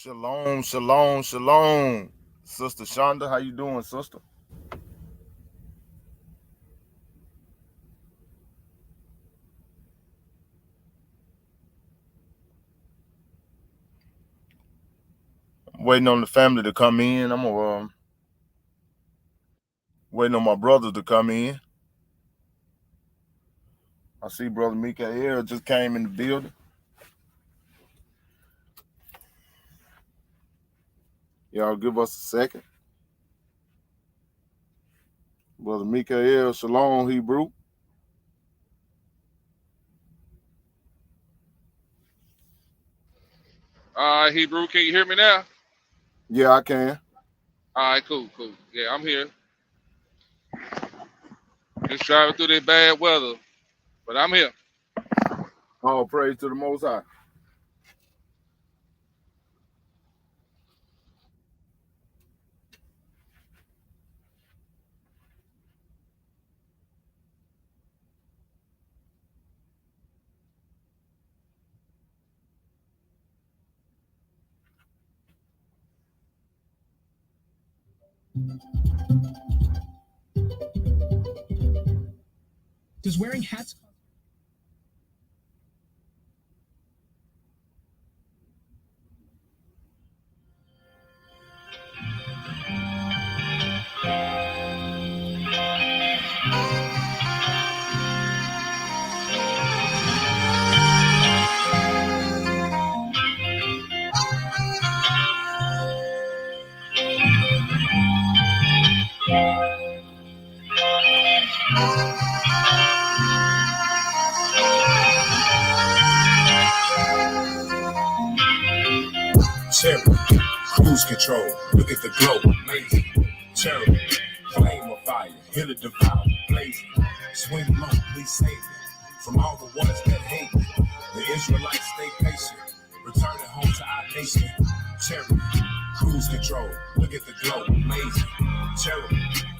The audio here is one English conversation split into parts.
Shalom, shalom, shalom. Sister Shonda, how you doing, sister? I'm waiting on the family to come in. I'm waiting on my brothers to come in. I see Brother Mikael just came in the building. Y'all give us a second. Brother Mikael, shalom, Hebrew. Hebrew, can you hear me now? Yeah, I can. All right, cool. Yeah, I'm here. Just driving through this bad weather, but I'm here. All praise to the Most High. Does wearing hats Cherry, cruise control, look at the glow, amazing. Cherry, flame of fire, hit it devour, blazing. Swing low, please save me from all the ones that hate me. The Israelites stay patient, returning home to our nation. Cherry, cruise control, look at the glow, amazing. Cherry,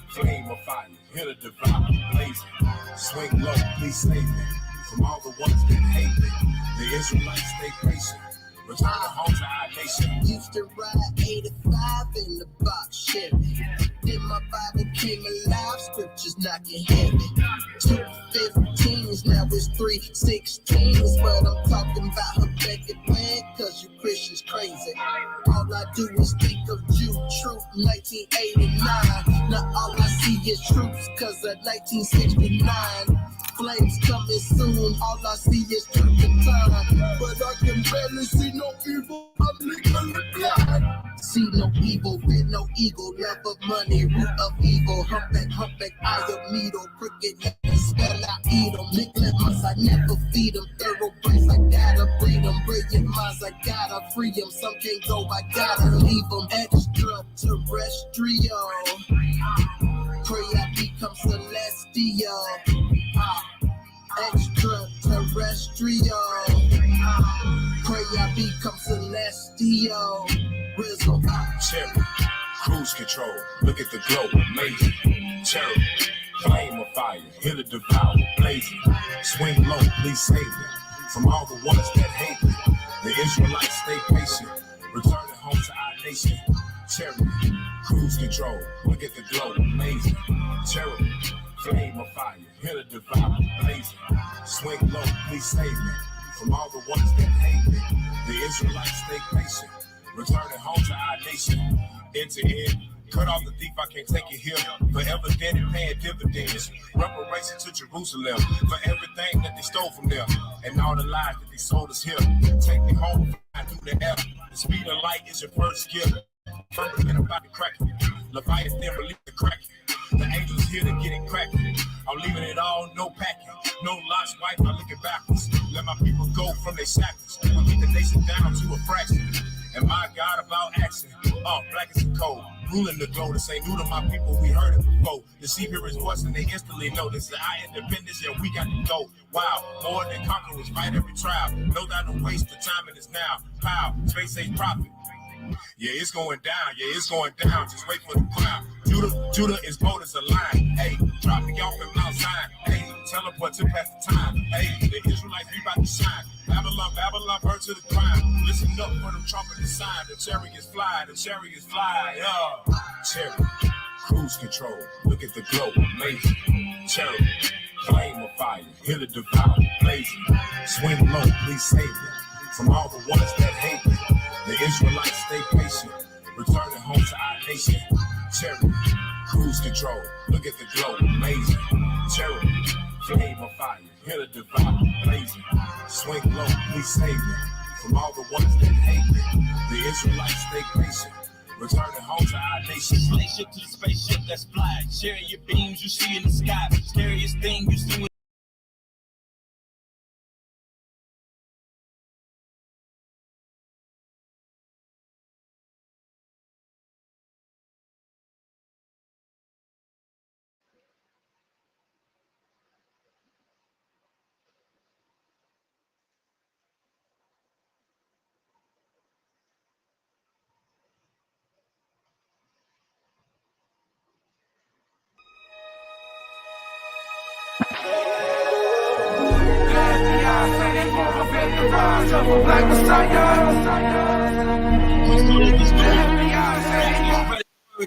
flame of fire, hit it devour, blazing. Swing low, please save me from all the ones that hate me. The Israelites stay patient. Return home to our nation. Used to ride 85 in the box Chevy. Then my Bible came alive, scriptures knocking heavy. 215s, now it's 316s. But I'm talking about Habakkuk, man, cause you Christians crazy. All I do is think of Jew truth, 1989. Now all I see is troops, cause of 1969. Flames coming soon, all I see is turpentine. But I can barely see no evil, I'm legally blind. See no evil, with no ego, love of money, root of evil. Humpback, eye of needle, crooked head, spell out eat them. Neglect must I never feed them, thoroughbreds I gotta breed them. Brilliant minds I gotta free them, some can't go, I gotta leave them. Extraterrestrial, pray I become celestial. Extraterrestrial, pray I become celestial. Rizzo. Cherry, cruise control, look at the glow, amazing. Cherry, flame of fire, hit it devour, blazing. Swing low, please save me from all the ones that hate me. The Israelites stay patient, returning home to our nation. Cherry, cruise control, look at the glow, amazing. Cherry, flame of fire, hit it devour, blazing. Swing low, please save me from all the ones that hate me. The Israelites stay patient, returning home to our nation. End to end, cut off the thief, I can't take it here. Forever dead and paying dividends. Reparation to Jerusalem for everything that they stole from them and all the lies that they sold us here. Take me home, I do the F. The speed of light is your first skill. First, about to crack it. Leviathan release the crack. The angels here to get it cracking. I'm leaving it all, no packing. No locks, wife, I look it backwards. Let my people go from their shackles. We'll get the nation down to a fraction. And my God about action. Black as a cold. Ruling the globe. This ain't new to my people, we heard it before. The sheep hear his voice and they instantly know this is our independence and we got to go. Wow, more than conquerors, fight every trial. No doubt, don't waste, the timing is now. Pow, space age profit. Yeah, it's going down. Yeah, it's going down. Just wait for the crowd. Judah is bold as a lion. Hey, drop me off and outside. Hey, teleport to pass the time. Hey, the Israelites, we about to shine. Babylon, Babylon, burn to the ground. Listen up for them trumpet sign. The chariots fly, the chariots fly. Chariot, cruise control. Look at the glow, amazing. Chariot, flame of fire, hear the devour, blazing. Swing low, please save me from all the ones that hate me. The Israelites stay patient, returning home to our nation. Chariot, cruise control, look at the glow, amazing. Chariot, flame of fire, hear the devour, blazing. Swing low, please save me from all the ones that hate me. The Israelites stay patient, returning home to our nation. Spaceship to the spaceship that's fly. Sharing your beams you see in the sky. Scariest thing you see.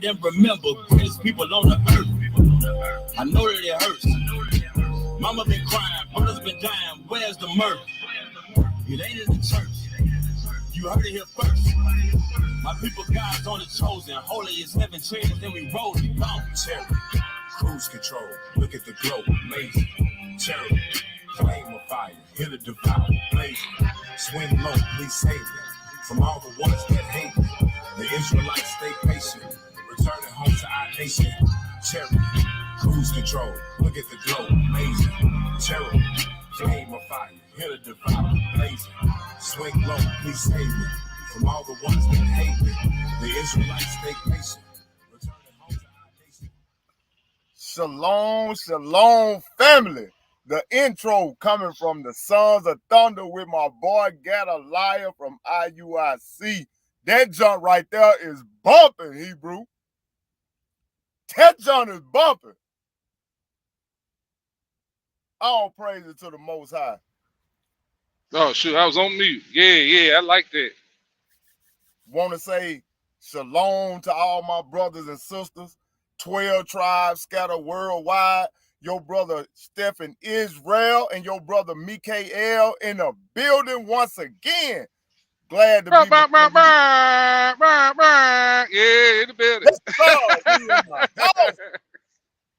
And remember, greatest people on the earth. I know that it hurts. Mama been crying, brothers been dying. Where's the mirth? It ain't in the church. You heard it here first. My people, God's only chosen. Holy is heaven, changed, then we roll it. Gone. Chariot, cruise control. Look at the glow, amazing. Chariot, flame of fire, hear the devour, blazing. Swing low, please save me from all the ones that hate me. The Israelites stay patient, returning home to our nation. Chariot, cruise control, look at the glow, amazing. Chariot, flame of fire, hear the devour, blazing. Swing low, please save me from all the ones that hate me. The Israelites stay patient, returning home to our nation. Shalom, shalom, family. The intro coming from the Sons of Thunder with my boy Gadaliah from IUIC. That junk right there is bumping, Hebrew. That junk is bumping. All praises to the Most High. Oh, shoot, I was on mute. Yeah, I like that. Want to say shalom to all my brothers and sisters. 12 tribes scattered worldwide. Your brother Stephen Israel and your brother Mikael in the building once again. Glad to be Yeah, in the building.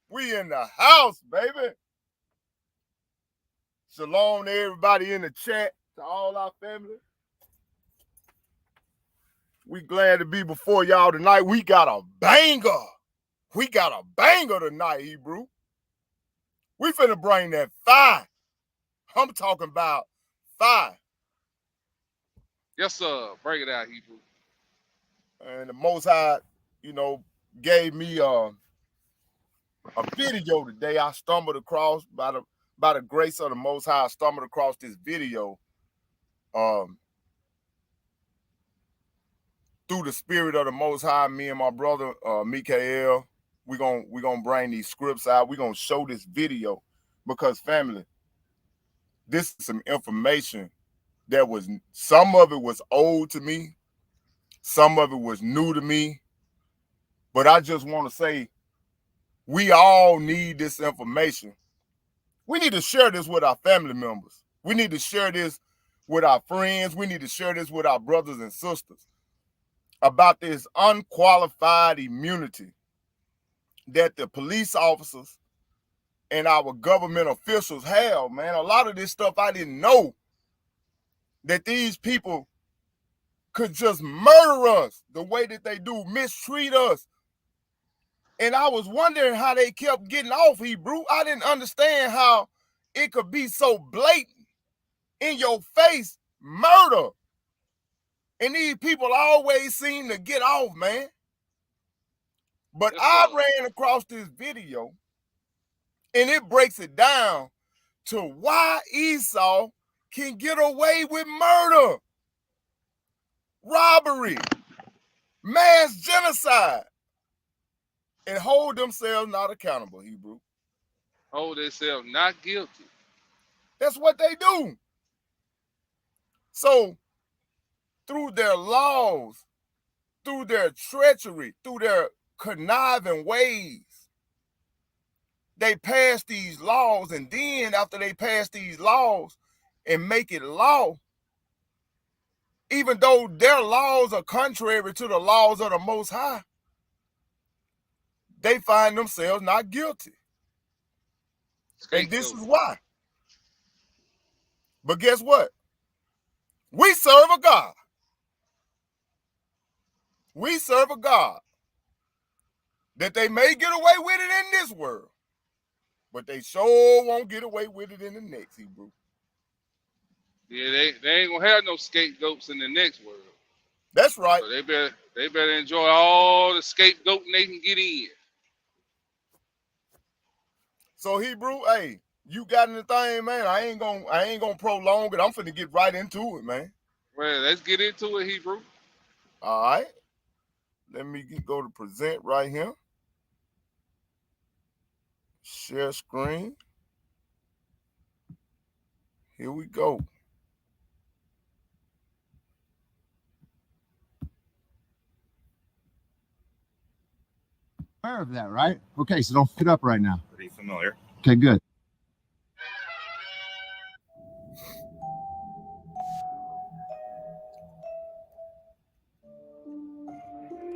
We in the house, baby. Shalom to everybody in the chat, to all our family. We glad to be before y'all tonight. We got a banger. We got a banger tonight, Hebrew. We finna bring that fire. I'm talking about fire. Yes, sir. Bring it out, Hebrew. And the Most High, gave me a video today. I stumbled across by the grace of the Most High. I stumbled across this video. Through the spirit of the Most High, me and my brother Mikael, we're gonna bring these scripts out. We're gonna show this video because, family, this is some information that some of it was old to me, some of it was new to me, but I just want to say we all need this information. We need to share this with our family members. We need to share this with our friends. We need to share this with our brothers and sisters about this unqualified immunity that the police officers and our government officials have, man. A lot of this stuff I didn't know, that these people could just murder us the way that they do, mistreat us. And I was wondering how they kept getting off, Hebrew. I didn't understand how it could be so blatant, in your face, murder. And these people always seem to get off, man. But I ran across this video, and it breaks it down to why Esau can get away with murder, robbery, mass genocide, and hold themselves not accountable, Hebrew. Hold themselves not guilty. That's what they do. So, through their laws, through their treachery, through their conniving ways, they pass these laws, and then after they pass these laws and make it law, even though their laws are contrary to the laws of the Most High, they find themselves not guilty. And this is why. But guess what? We serve a God. We serve a God that they may get away with it in this world, but they sure won't get away with it in the next, Hebrew. Yeah, they ain't gonna have no scapegoats in the next world. That's right. So they better enjoy all the scapegoating they can get in. So Hebrew, hey, you got anything, man? I ain't gonna prolong it. I'm finna get right into it, man. Well, let's get into it, Hebrew. All right. Let me go to present right here. Share screen. Here we go. Aware of that, right? Okay, so don't pick it up right now. Pretty familiar. Okay, good.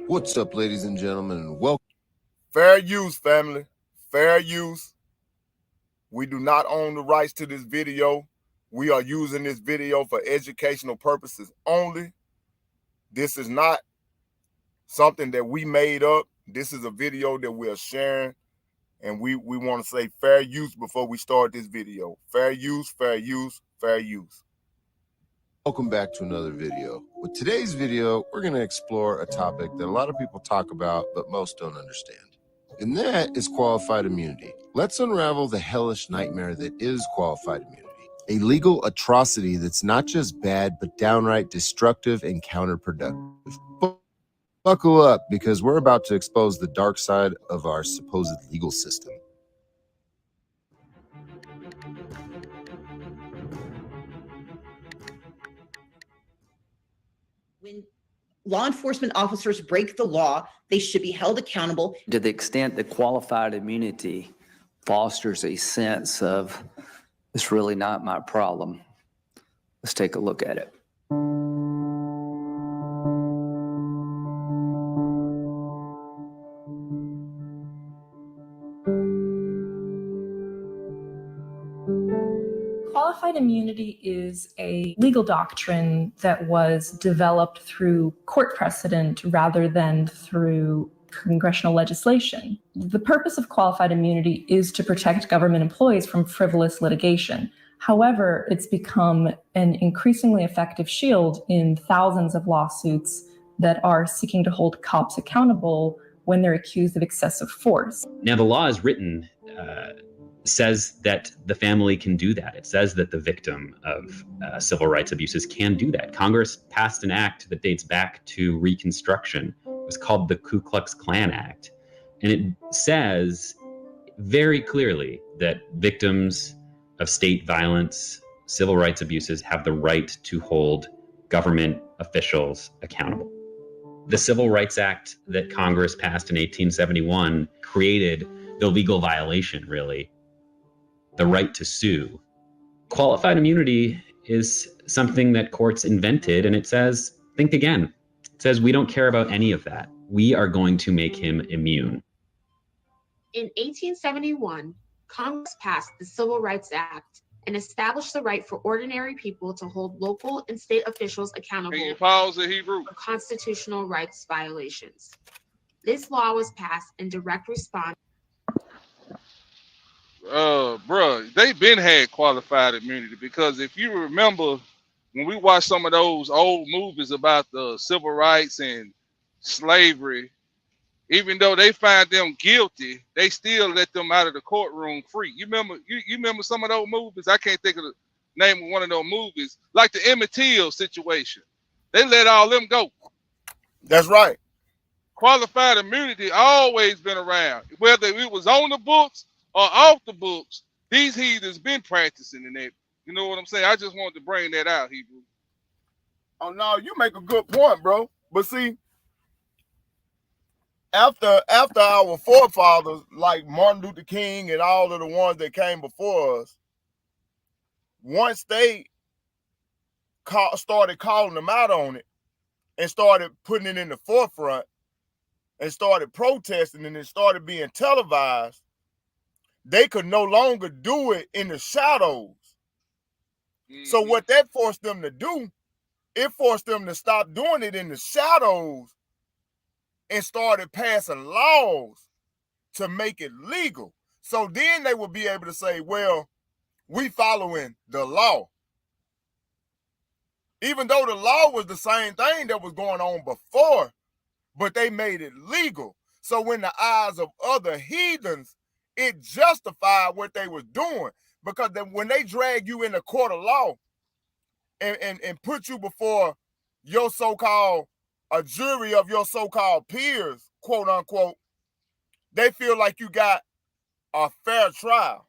What's up, ladies and gentlemen, and welcome. Fair use, family. Fair use. We do not own the rights to this video. We are using this video for educational purposes only. This is not something that we made up. This is a video that we are sharing, and we want to say fair use before we start this video. Fair use, fair use, fair use. Welcome back to another video. With today's video, we're going to explore a topic that a lot of people talk about, but most don't understand. And that is qualified immunity. Let's unravel the hellish nightmare that is qualified immunity. A legal atrocity that's not just bad, but downright destructive and counterproductive. Buckle up, because we're about to expose the dark side of our supposed legal system. When law enforcement officers break the law, they should be held accountable. To the extent that qualified immunity fosters a sense of, it's really not my problem. Let's take a look at it. Qualified immunity is a legal doctrine that was developed through court precedent rather than through congressional legislation. The purpose of qualified immunity is to protect government employees from frivolous litigation. However, it's become an increasingly effective shield in thousands of lawsuits that are seeking to hold cops accountable when they're accused of excessive force. Now, the law is written says that the family can do that. It says that the victim of civil rights abuses can do that. Congress passed an act that dates back to Reconstruction. It was called the Ku Klux Klan Act. And it says very clearly that victims of state violence, civil rights abuses have the right to hold government officials accountable. The Civil Rights Act that Congress passed in 1871 created the legal violation, really, the right to sue. Qualified immunity is something that courts invented, and it says, think again. It says, we don't care about any of that. We are going to make him immune. In 1871, Congress passed the Civil Rights Act and established the right for ordinary people to hold local and state officials accountable for constitutional rights violations. This law was passed in direct response. Bruh, they've been had qualified immunity, because if you remember when we watched some of those old movies about the civil rights and slavery, even though they find them guilty, they still let them out of the courtroom free. You remember some of those movies? I can't think of the name of one of those movies, like the Emmett Till situation. They let all them go. That's right. qualified immunity always been around. Whether it was on the books or off the books, these heathens been practicing in it. You know what I'm saying? I just wanted to bring that out, Hebrew. Oh no, you make a good point, bro. But see, after our forefathers, like Martin Luther King and all of the ones that came before us, once they started calling them out on it and started putting it in the forefront and started protesting and it started being televised, they could no longer do it in the shadows. So what that forced them to do, it forced them to stop doing it in the shadows and started passing laws to make it legal. So then they would be able to say, well, we following the law. Even though the law was the same thing that was going on before, but they made it legal. So in the eyes of other heathens, it justified what they was doing. Because then when they drag you in the court of law and put you before your so-called, a jury of your so-called peers, quote unquote, they feel like you got a fair trial.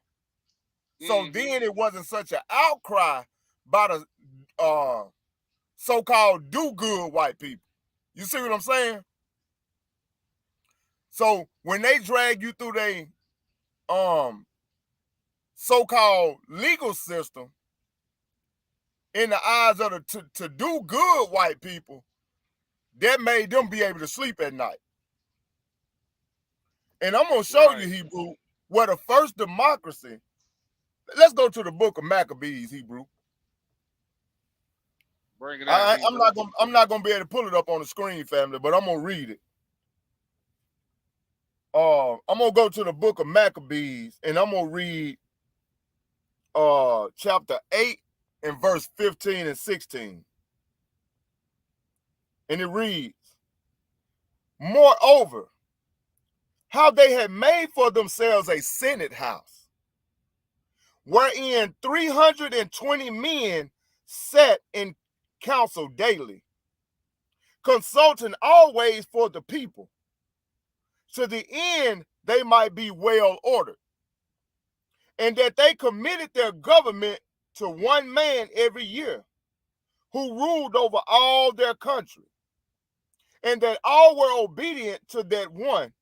So then it wasn't such an outcry by the so-called do-good white people. You see what I'm saying? So when they drag you through their so-called legal system, in the eyes of the to do good white people, that made them be able to sleep at night. And I'm going to show you, Hebrew, where the first democracy, let's go to the book of Maccabees, Hebrew. Bring it out, I'm not gonna be able to pull it up on the screen, family, but I'm gonna read it. I'm gonna go to the book of Maccabees and I'm gonna read chapter 8 and verse 15 and 16. And it reads, moreover, how they had made for themselves a senate house, wherein 320 men sat in council daily, consulting always for the people, to the end they might be well ordered, and that they committed their government to one man every year, who ruled over all their country, and that all were obedient to that one,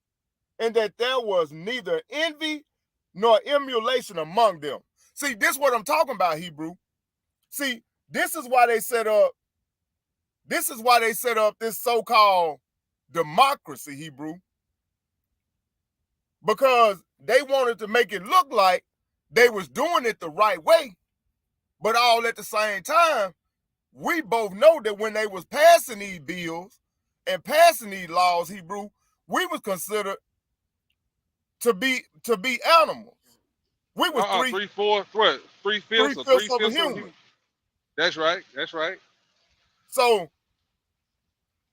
and that there was neither envy nor emulation among them. See, this is what I'm talking about, Hebrew. See, this is why they set up this so-called democracy, Hebrew, because they wanted to make it look like they was doing it the right way, but all at the same time, we both know that when they was passing these bills and passing these laws, Hebrew, we was considered to be animals. We was three-fifths of a human. That's right. That's right. So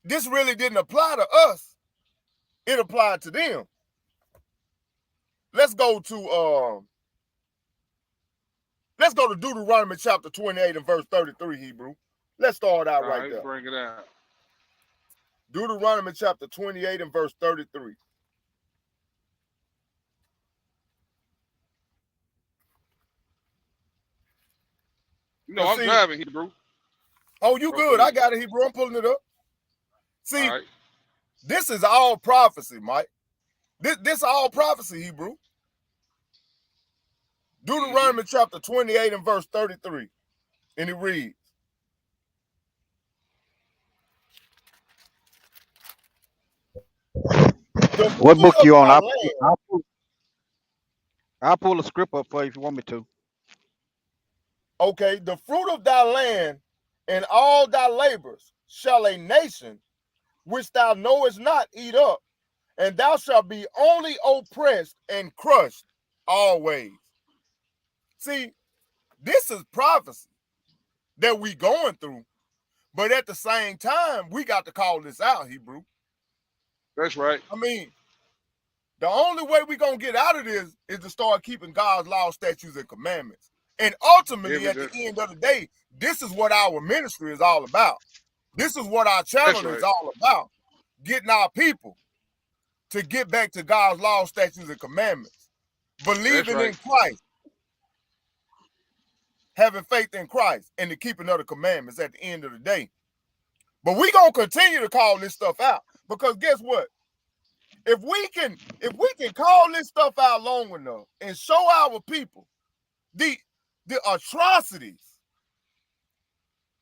this really didn't apply to us. It applied to them. Let's go to Deuteronomy chapter 28 and verse 33, Hebrew. Let's start out right there. Bring it out. Deuteronomy chapter 28 and verse 33. You know, I'm driving, Hebrew. Oh, you good. I got it, Hebrew. I'm pulling it up. See, this is all prophecy, Mike. This all prophecy, Hebrew. Deuteronomy chapter 28 and verse 33. And it reads, what book you on? I'll pull the script up for you if you want me to. Okay, the fruit of thy land and all thy labors shall a nation which thou knowest not eat up, and thou shalt be only oppressed and crushed always. See, this is prophecy that we going through, but at the same time, we got to call this out, Hebrew. That's right. I mean, the only way we gonna get out of this is to start keeping God's laws, statutes, and commandments. And ultimately, at the end of the day, this is what our ministry is all about. This is what our channel is all about. Getting our people to get back to God's law, statutes, and commandments. Believing in Christ. Having faith in Christ and the keeping of the commandments at the end of the day. But we gonna continue to call this stuff out, because guess what? If we can call this stuff out long enough and show our people the atrocities,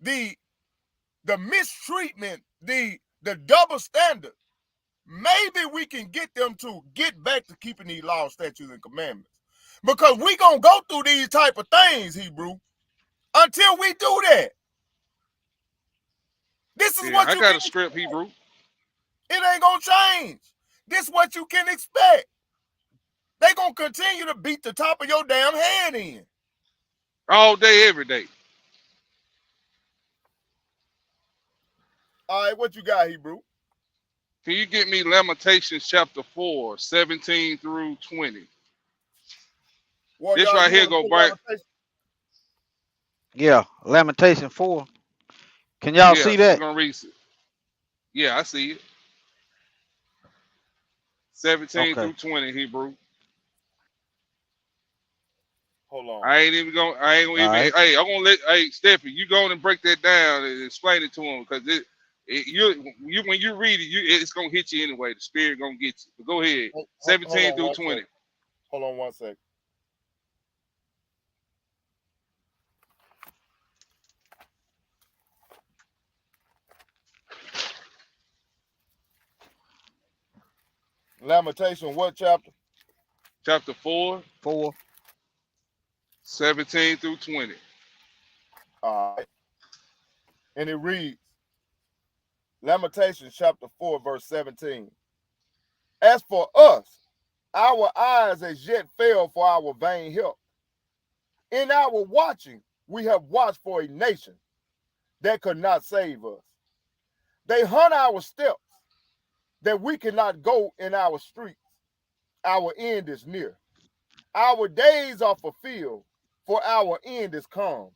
the mistreatment, the double standard, maybe we can get them to get back to keeping these laws, statutes, and commandments. Because we gonna go through these type of things, Hebrew, until we do that. This is what I you got a script, Hebrew. It ain't gonna change. This is what you can expect. They gonna continue to beat the top of your damn head in. All day, every day. All right, what you got, Hebrew? Can you get me Lamentations chapter 4, 17 through 20? Well, this right here go right. Yeah, Lamentation 4. Can y'all see that? Gonna read it. Yeah, I see it. 17 through 20, Hebrew. Hold on. I ain't gonna even. Right. Hey, I'm gonna let. Hey, Steffi, you go on and break that down and explain it to him, because you when you read it, it's gonna hit you anyway. The spirit gonna get you. But go ahead. 17 through 20. Hold on 1 second. Lamentation, what chapter? Chapter 4. 17 through 20. All right. And it reads, Lamentations chapter 4, verse 17. As for us, our eyes as yet fail for our vain help. In our watching, we have watched for a nation that could not save us. They hunt our steps, that we cannot go in our streets. Our end is near. Our days are fulfilled, for our end is come.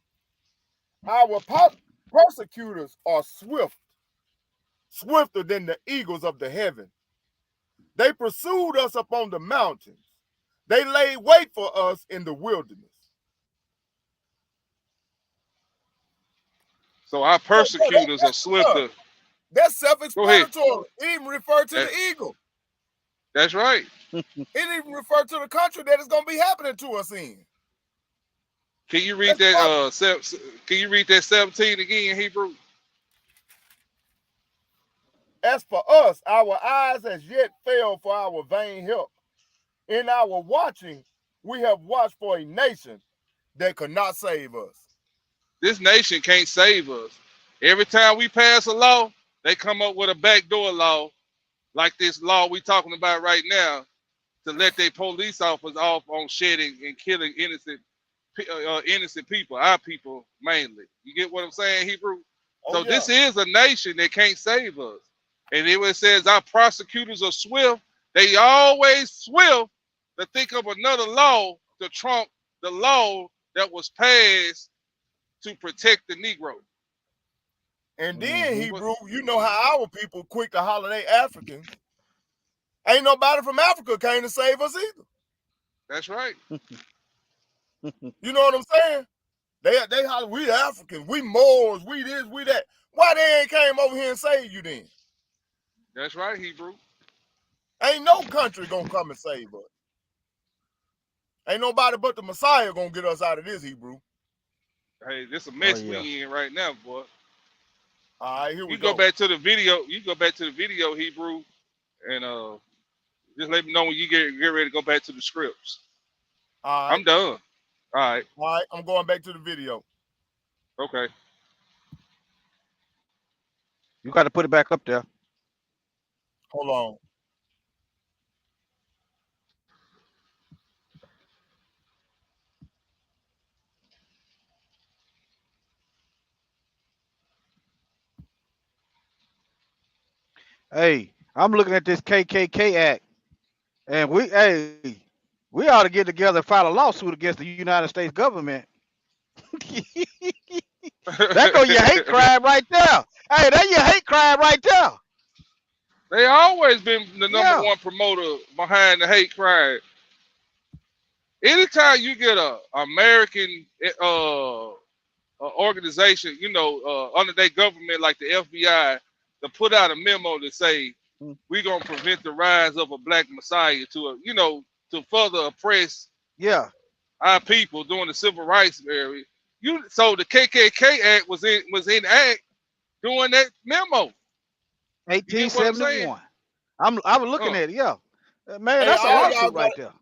Our persecutors are swifter than the eagles of the heaven. They pursued us upon the mountains. They laid wait for us in the wilderness. So our persecutors are swifter. That's self-explanatory. It even referred to the eagle. That's right. It even referred to the country that is going to be happening to us in. Can you read that? Can you read that 17 again, Hebrew? As for us, our eyes as yet fail for our vain help. In our watching, we have watched for a nation that could not save us. This nation can't save us. Every time we pass a law, they come up with a backdoor law, like this law we talking about right now, to let their police officers off on shedding and killing innocent people, our people mainly. You get what I'm saying, Hebrew? So this is a nation that can't save us. And it says our prosecutors are swift. They always swift to think of another law to trump the law that was passed to protect the Negro. And then, Hebrew, you know how our people quick to holiday Africans. Ain't nobody from Africa came to save us either. That's right. You know what I'm saying? They holler, we Africans, we Moors, we this, we that. Why they ain't came over here and saved you then? That's right, Hebrew. Ain't no country gonna come and save us. Ain't nobody but the Messiah gonna get us out of this, Hebrew. Hey, this a mess we in right now, boy. All right, here we go. Back to the video. You go back to the video, Hebrew, and just let me know when you get ready to go back to the scripts. All right. I'm done. All right. All right, I'm going back to the video. Okay. You got to put it back up there. Hold on. Hey, I'm looking at this KKK Act, and we ought to get together and file a lawsuit against the United States government. That go your hate crime right there. Hey, that your hate crime right there. They always been the number Yeah. one promoter behind the hate crime. Anytime you get a American organization, under their government like the FBI, to put out a memo to say we're gonna prevent the rise of a black messiah to further oppress Yeah. our people during the civil rights era. So the KKK Act was in act during that memo. You get what I'm saying? 1871. I was looking Uh, at it. Yeah. Man, Hey, that's a all y'all lawsuit right got, there.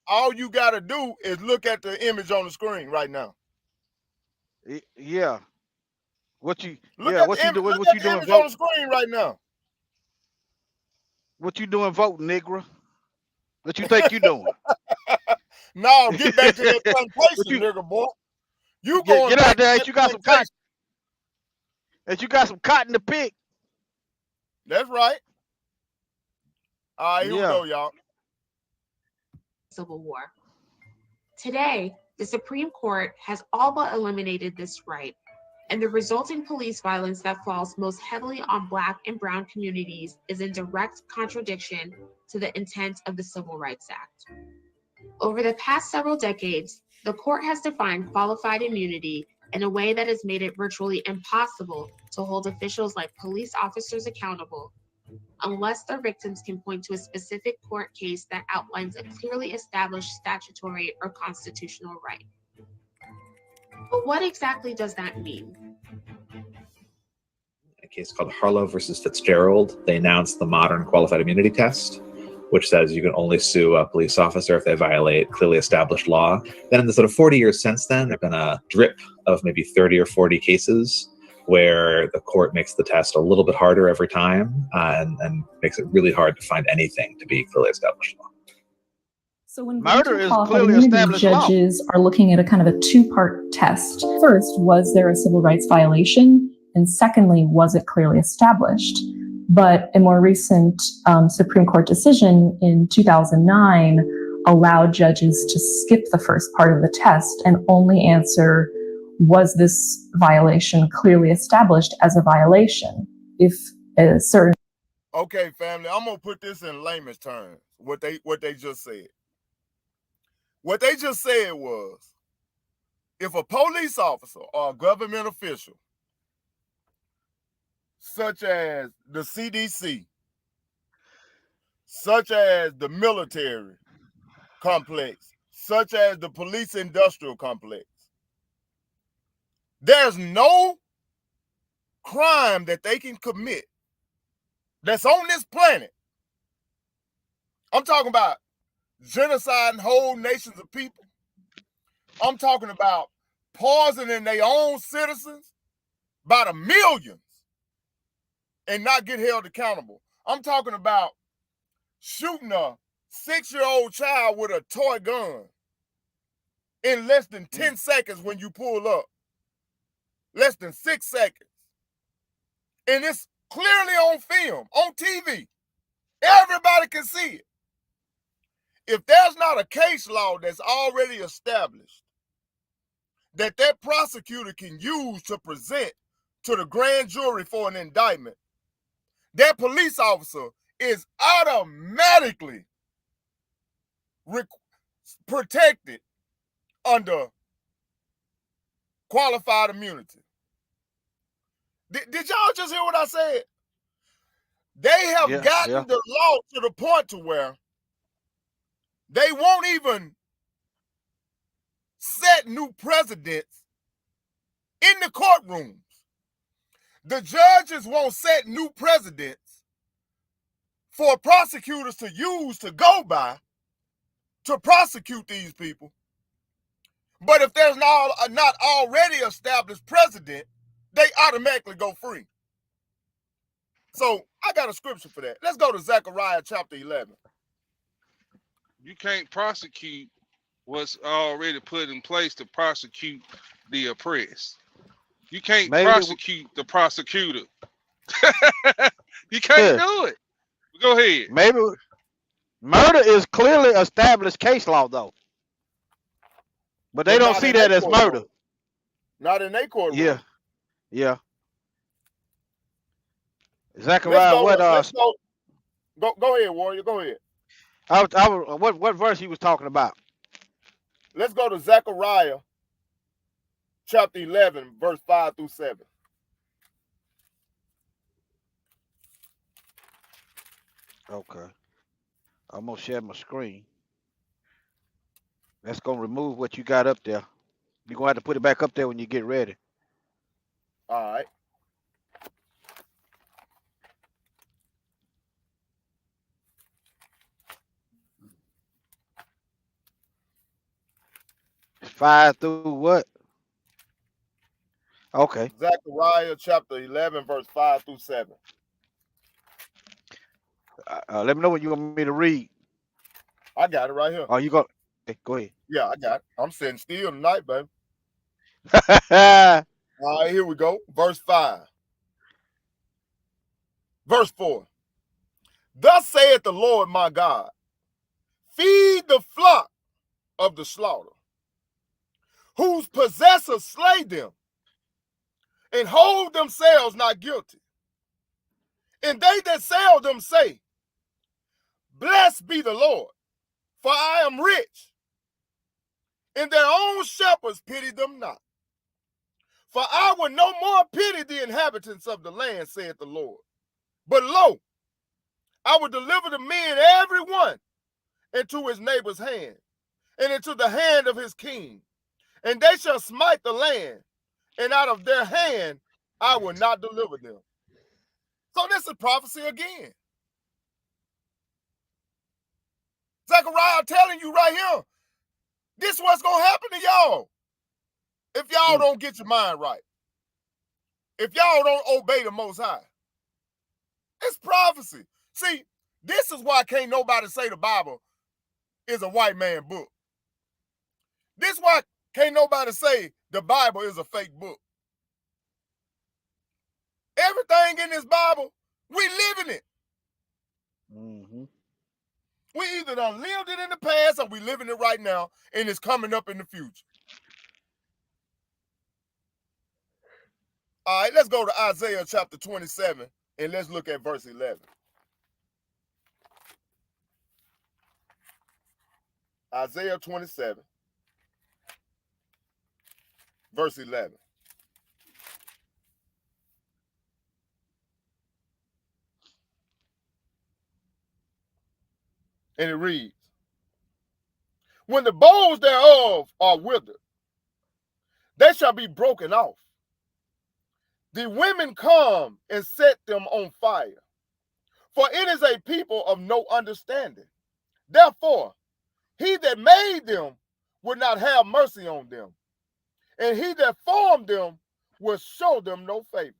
all you got to do is look at the image on the screen right now. Yeah. What you? Look Yeah. at What the you image. do? Look What at you the doing? image on Vote? the screen right now. What you doing? Voting, nigga? What you think you doing? No, get back to that What plantation, you nigga, boy. You get, going get out back to there? that Ain't you got some cotton? plantation? Ain't you got some cotton to pick? That's right. All right, here we Yeah. go, y'all. Civil War. Today, the Supreme Court has all but eliminated this right, and the resulting police violence that falls most heavily on Black and Brown communities is in direct contradiction to the intent of the Civil Rights Act. Over the past several decades, the court has defined qualified immunity in a way that has made it virtually impossible to hold officials like police officers accountable unless their victims can point to a specific court case that outlines a clearly established statutory or constitutional right. But what exactly does that mean? A case called Harlow versus Fitzgerald, they announced the modern qualified immunity test, which says you can only sue a police officer if they violate clearly established law. Then in the sort of 40 years since then, there have been a drip of maybe 30 or 40 cases where the court makes the test a little bit harder every time and makes it really hard to find anything to be clearly established law. So when Murder granting is qualified clearly immunity, established law. judges are looking at a kind of a two-part test. First, was there a civil rights violation? And secondly, was it clearly established? But a more recent Supreme Court decision in 2009 allowed judges to skip the first part of the test and only answer, was this violation clearly established as a violation? If a certain... Okay, family, I'm gonna put this in layman's terms. What they just said. What they just said was, if a police officer or a government official, such as the CDC, such as the military complex, such as the police industrial complex, there's no crime that they can commit that's on this planet. I'm talking about genociding whole nations of people. I'm talking about poisoning their own citizens by the millions and not get held accountable. I'm talking about shooting a 6-year-old child with a toy gun in less than 10 seconds when you pull up. Less than 6 seconds. And it's clearly on film, on TV. Everybody can see it. If there's not a case law that's already established that prosecutor can use to present to the grand jury for an indictment, that police officer is automatically protected under qualified immunity. Did y'all just hear what I said? They have gotten the law to the point to where they won't even set new precedents in the courtrooms. The judges won't set new precedents for prosecutors to use to go by to prosecute these people. But if there's not already established precedent, they automatically go free. So I got a scripture for that. Let's go to Zechariah chapter 11. You can't prosecute what's already put in place to prosecute the oppressed. You can't prosecute the prosecutor. You can't do it. Go ahead. Maybe murder is clearly established case law, though. But they don't see that as murder. Not in their courtroom. Yeah. Yeah. Zechariah, what? Go ahead, Warrior. Go ahead. What verse he was talking about? Let's go to Zechariah chapter 11, verse 5 through 7. Okay. I'm gonna share my screen. That's gonna remove what you got up there. You're gonna have to put it back up there when you get ready. All right. It's 5 through what? Okay. Zechariah chapter 11, verse 5 through 7. Let me know what you want me to read. I got it right here. Oh, you go. Okay, go ahead. Yeah, I got it. I'm sitting still tonight, baby. All right, here we go. Verse 5. Verse 4. Thus saith the Lord my God, feed the flock of the slaughter, whose possessors slay them, and hold themselves not guilty. And they that sell them say, blessed be the Lord, for I am rich. And their own shepherds pity them not. For I will no more pity the inhabitants of the land, saith the Lord. But lo, I will deliver the men every one into his neighbor's hand, and into the hand of his king. And they shall smite the land, and out of their hand I will not deliver them. So this is prophecy again. Zechariah, I'm telling you right here, this is what's going to happen to y'all if y'all don't get your mind right. If y'all don't obey the Most High. It's prophecy. See, this is why can't nobody say the Bible is a white man book. This is why can't nobody say the Bible is a fake book. Everything in this Bible, we live in it. Mm-hmm. We either done lived it in the past or we living it right now, and it's coming up in the future. All right, let's go to Isaiah chapter 27, and let's look at verse 11. Isaiah 27, verse 11. And it reads, when the boughs thereof are withered, they shall be broken off. The women come and set them on fire, for it is a people of no understanding. Therefore, he that made them will not have mercy on them, and he that formed them will show them no favor.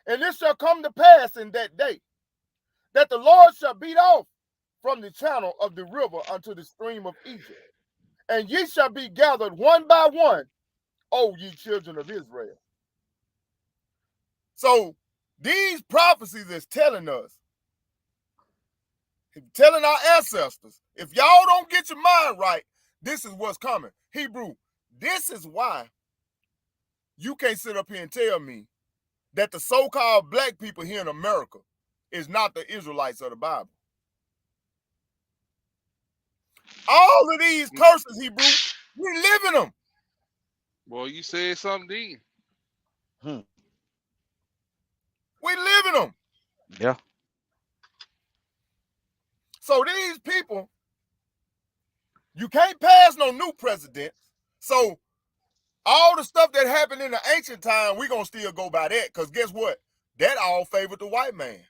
And it shall come to pass in that day that the Lord shall beat off from the channel of the river unto the stream of Egypt, and ye shall be gathered one by one, O ye children of Israel. So these prophecies is telling us, telling our ancestors, if y'all don't get your mind right, this is what's coming. Hebrew, this is why you can't sit up here and tell me that the so-called black people here in America is not the Israelites of the Bible. All of these curses, Hebrew, we live in them. Well, you said something then. We live in them. Yeah. So these people, you can't pass no new presidents. So all the stuff that happened in the ancient time, we're going to still go by that, because guess what? That all favored the white man.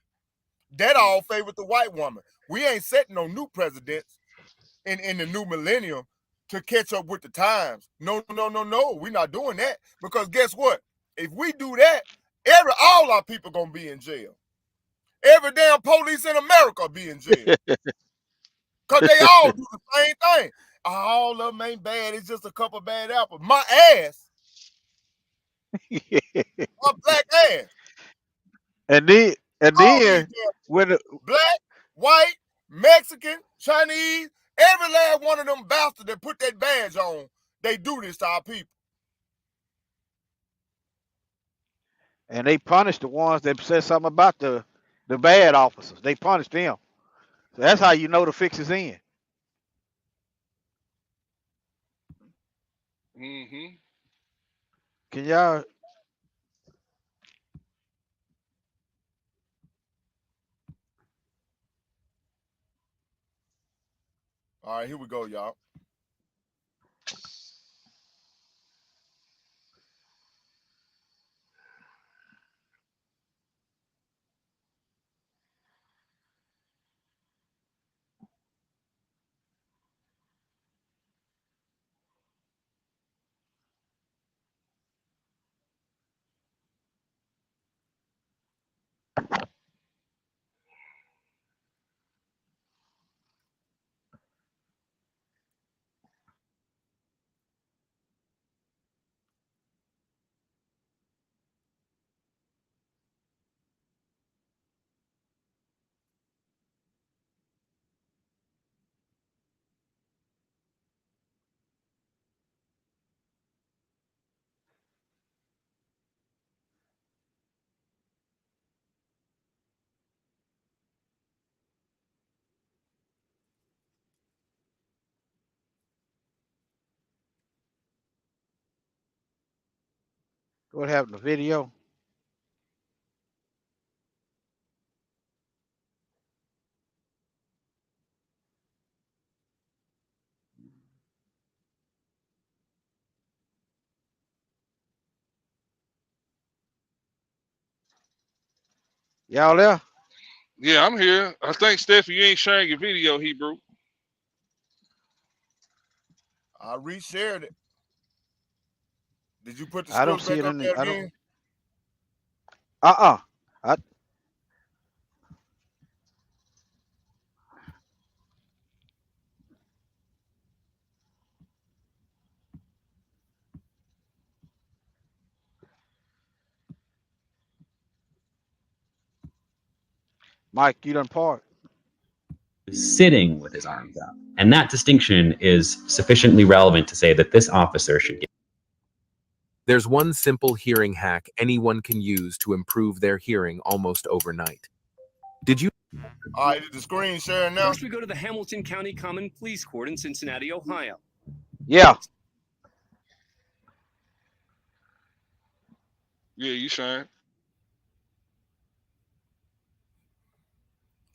That all favored the white woman. We ain't setting no new presidents in the new millennium to catch up with the times. No. We're not doing that, because guess what? If we do that, all our people going to be in jail. Every damn police in America be in jail. Because they all do the same thing. All of them ain't bad. It's just a couple bad apples. My ass. My black ass. And then when black, white, Mexican, Chinese, every last one of them bastards that put that badge on, they do this to our people. And they punish the ones that said something about the bad officers. They punish them. That's how you know the fix is in. Mm-hmm. Can y'all? All right, here we go, y'all. What happened to video? Y'all there? Yeah, I'm here. I think, Steffi, you ain't sharing your video, Hebrew. I reshared it. Did you put the I don't script see back it up in there the. I don't. again? I Mike, you done part. Sitting with his arms out. And that distinction is sufficiently relevant to say that this officer should get. There's one simple hearing hack anyone can use to improve their hearing almost overnight. Did you? All right, is the screen sharing now? First, we go to the Hamilton County Common Pleas Court in Cincinnati, Ohio. Yeah. Yeah, you sharing.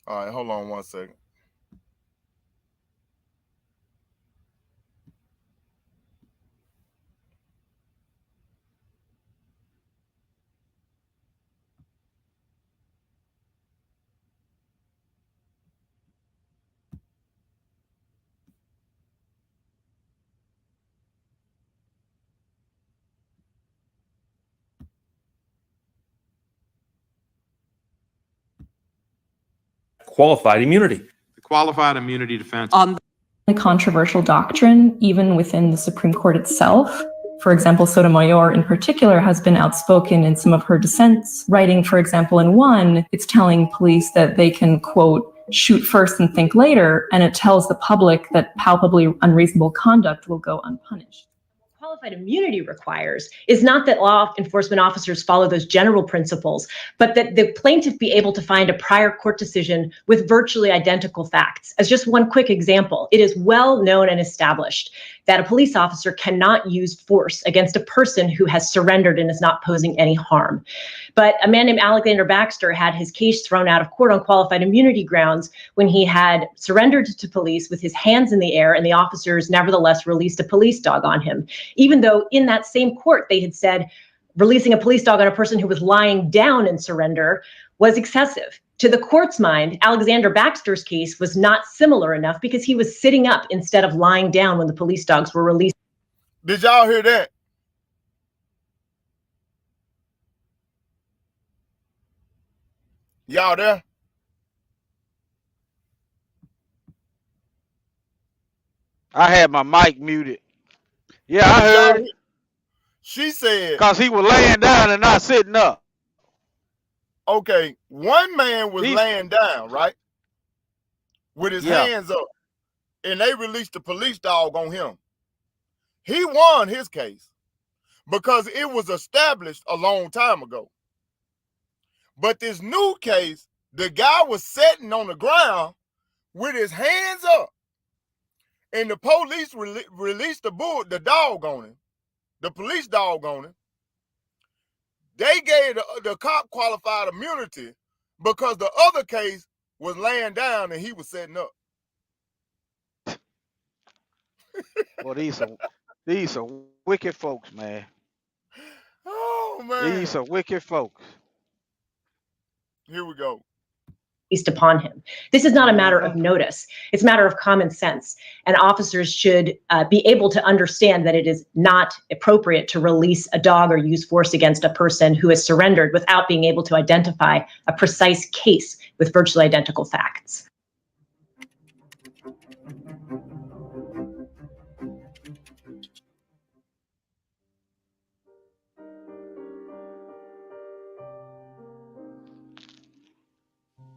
All right, hold on one second. Qualified immunity. The qualified immunity defense. A controversial doctrine, even within the Supreme Court itself. For example, Sotomayor in particular has been outspoken in some of her dissents, writing, for example, in one, it's telling police that they can, quote, shoot first and think later, and it tells the public that palpably unreasonable conduct will go unpunished. Qualified immunity requires is not that law enforcement officers follow those general principles, but that the plaintiff be able to find a prior court decision with virtually identical facts. As just one quick example, it is well known and established that a police officer cannot use force against a person who has surrendered and is not posing any harm. But a man named Alexander Baxter had his case thrown out of court on qualified immunity grounds when he had surrendered to police with his hands in the air, and the officers nevertheless released a police dog on him, even though in that same court they had said releasing a police dog on a person who was lying down in surrender was excessive. To the court's mind, Alexander Baxter's case was not similar enough because he was sitting up instead of lying down when the police dogs were released. Did y'all hear that? Y'all there? I had my mic muted. Yeah, I heard it. She said, because he was laying down and not sitting up. Okay, one man was laying down, right? With his hands up. And they released the police dog on him. He won his case because it was established a long time ago. But this new case, the guy was sitting on the ground with his hands up. And the police released the dog on him, the police dog on him. They gave the cop qualified immunity because the other case was laying down and he was setting up. Well, these are wicked folks, man. Oh, man. These are wicked folks. Here we go. Based upon him. This is not a matter of notice. It's a matter of common sense. And officers should be able to understand that it is not appropriate to release a dog or use force against a person who has surrendered without being able to identify a precise case with virtually identical facts.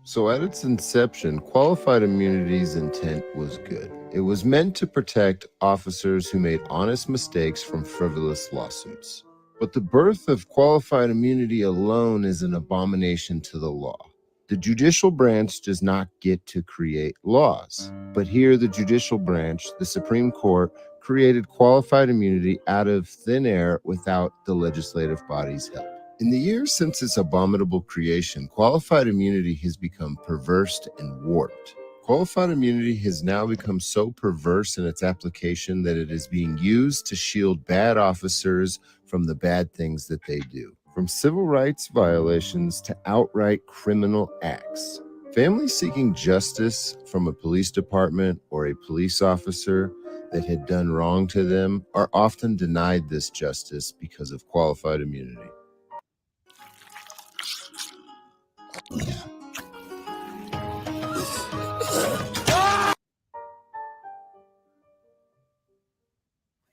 So at its inception, qualified immunity's intent was good. It was meant to protect officers who made honest mistakes from frivolous lawsuits. But the birth of qualified immunity alone is an abomination to the law. The judicial branch does not get to create laws. But here, the judicial branch, the Supreme Court, created qualified immunity out of thin air without the legislative body's help. In the years since its abominable creation, qualified immunity has become perverse and warped. Qualified immunity has now become so perverse in its application that it is being used to shield bad officers from the bad things that they do. From civil rights violations to outright criminal acts. Families seeking justice from a police department or a police officer that had done wrong to them are often denied this justice because of qualified immunity.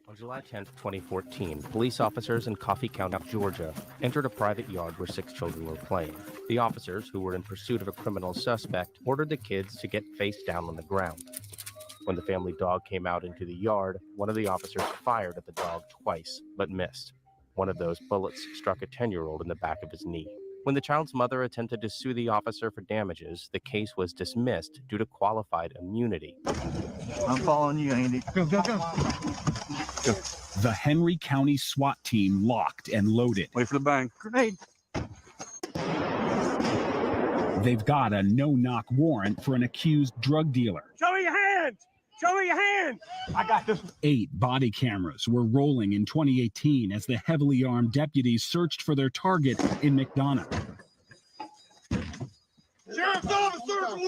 On July 10, 2014, police officers in Coffee County, Georgia, entered a private yard where 6 children were playing. The officers, who were in pursuit of a criminal suspect, ordered the kids to get face down on the ground. When the family dog came out into the yard, one of the officers fired at the dog twice, but missed. One of those bullets struck a 10-year-old in the back of his knee. When the child's mother attempted to sue the officer for damages, the case was dismissed due to qualified immunity. I'm following you, Andy. Go. The Henry County SWAT team locked and loaded. Wait for the bang. Grenade. They've got a no-knock warrant for an accused drug dealer. Show me your hands! Show me your hands! I got this one. 8 body cameras were rolling in 2018 as the heavily armed deputies searched for their target in McDonough. Sheriff's officer!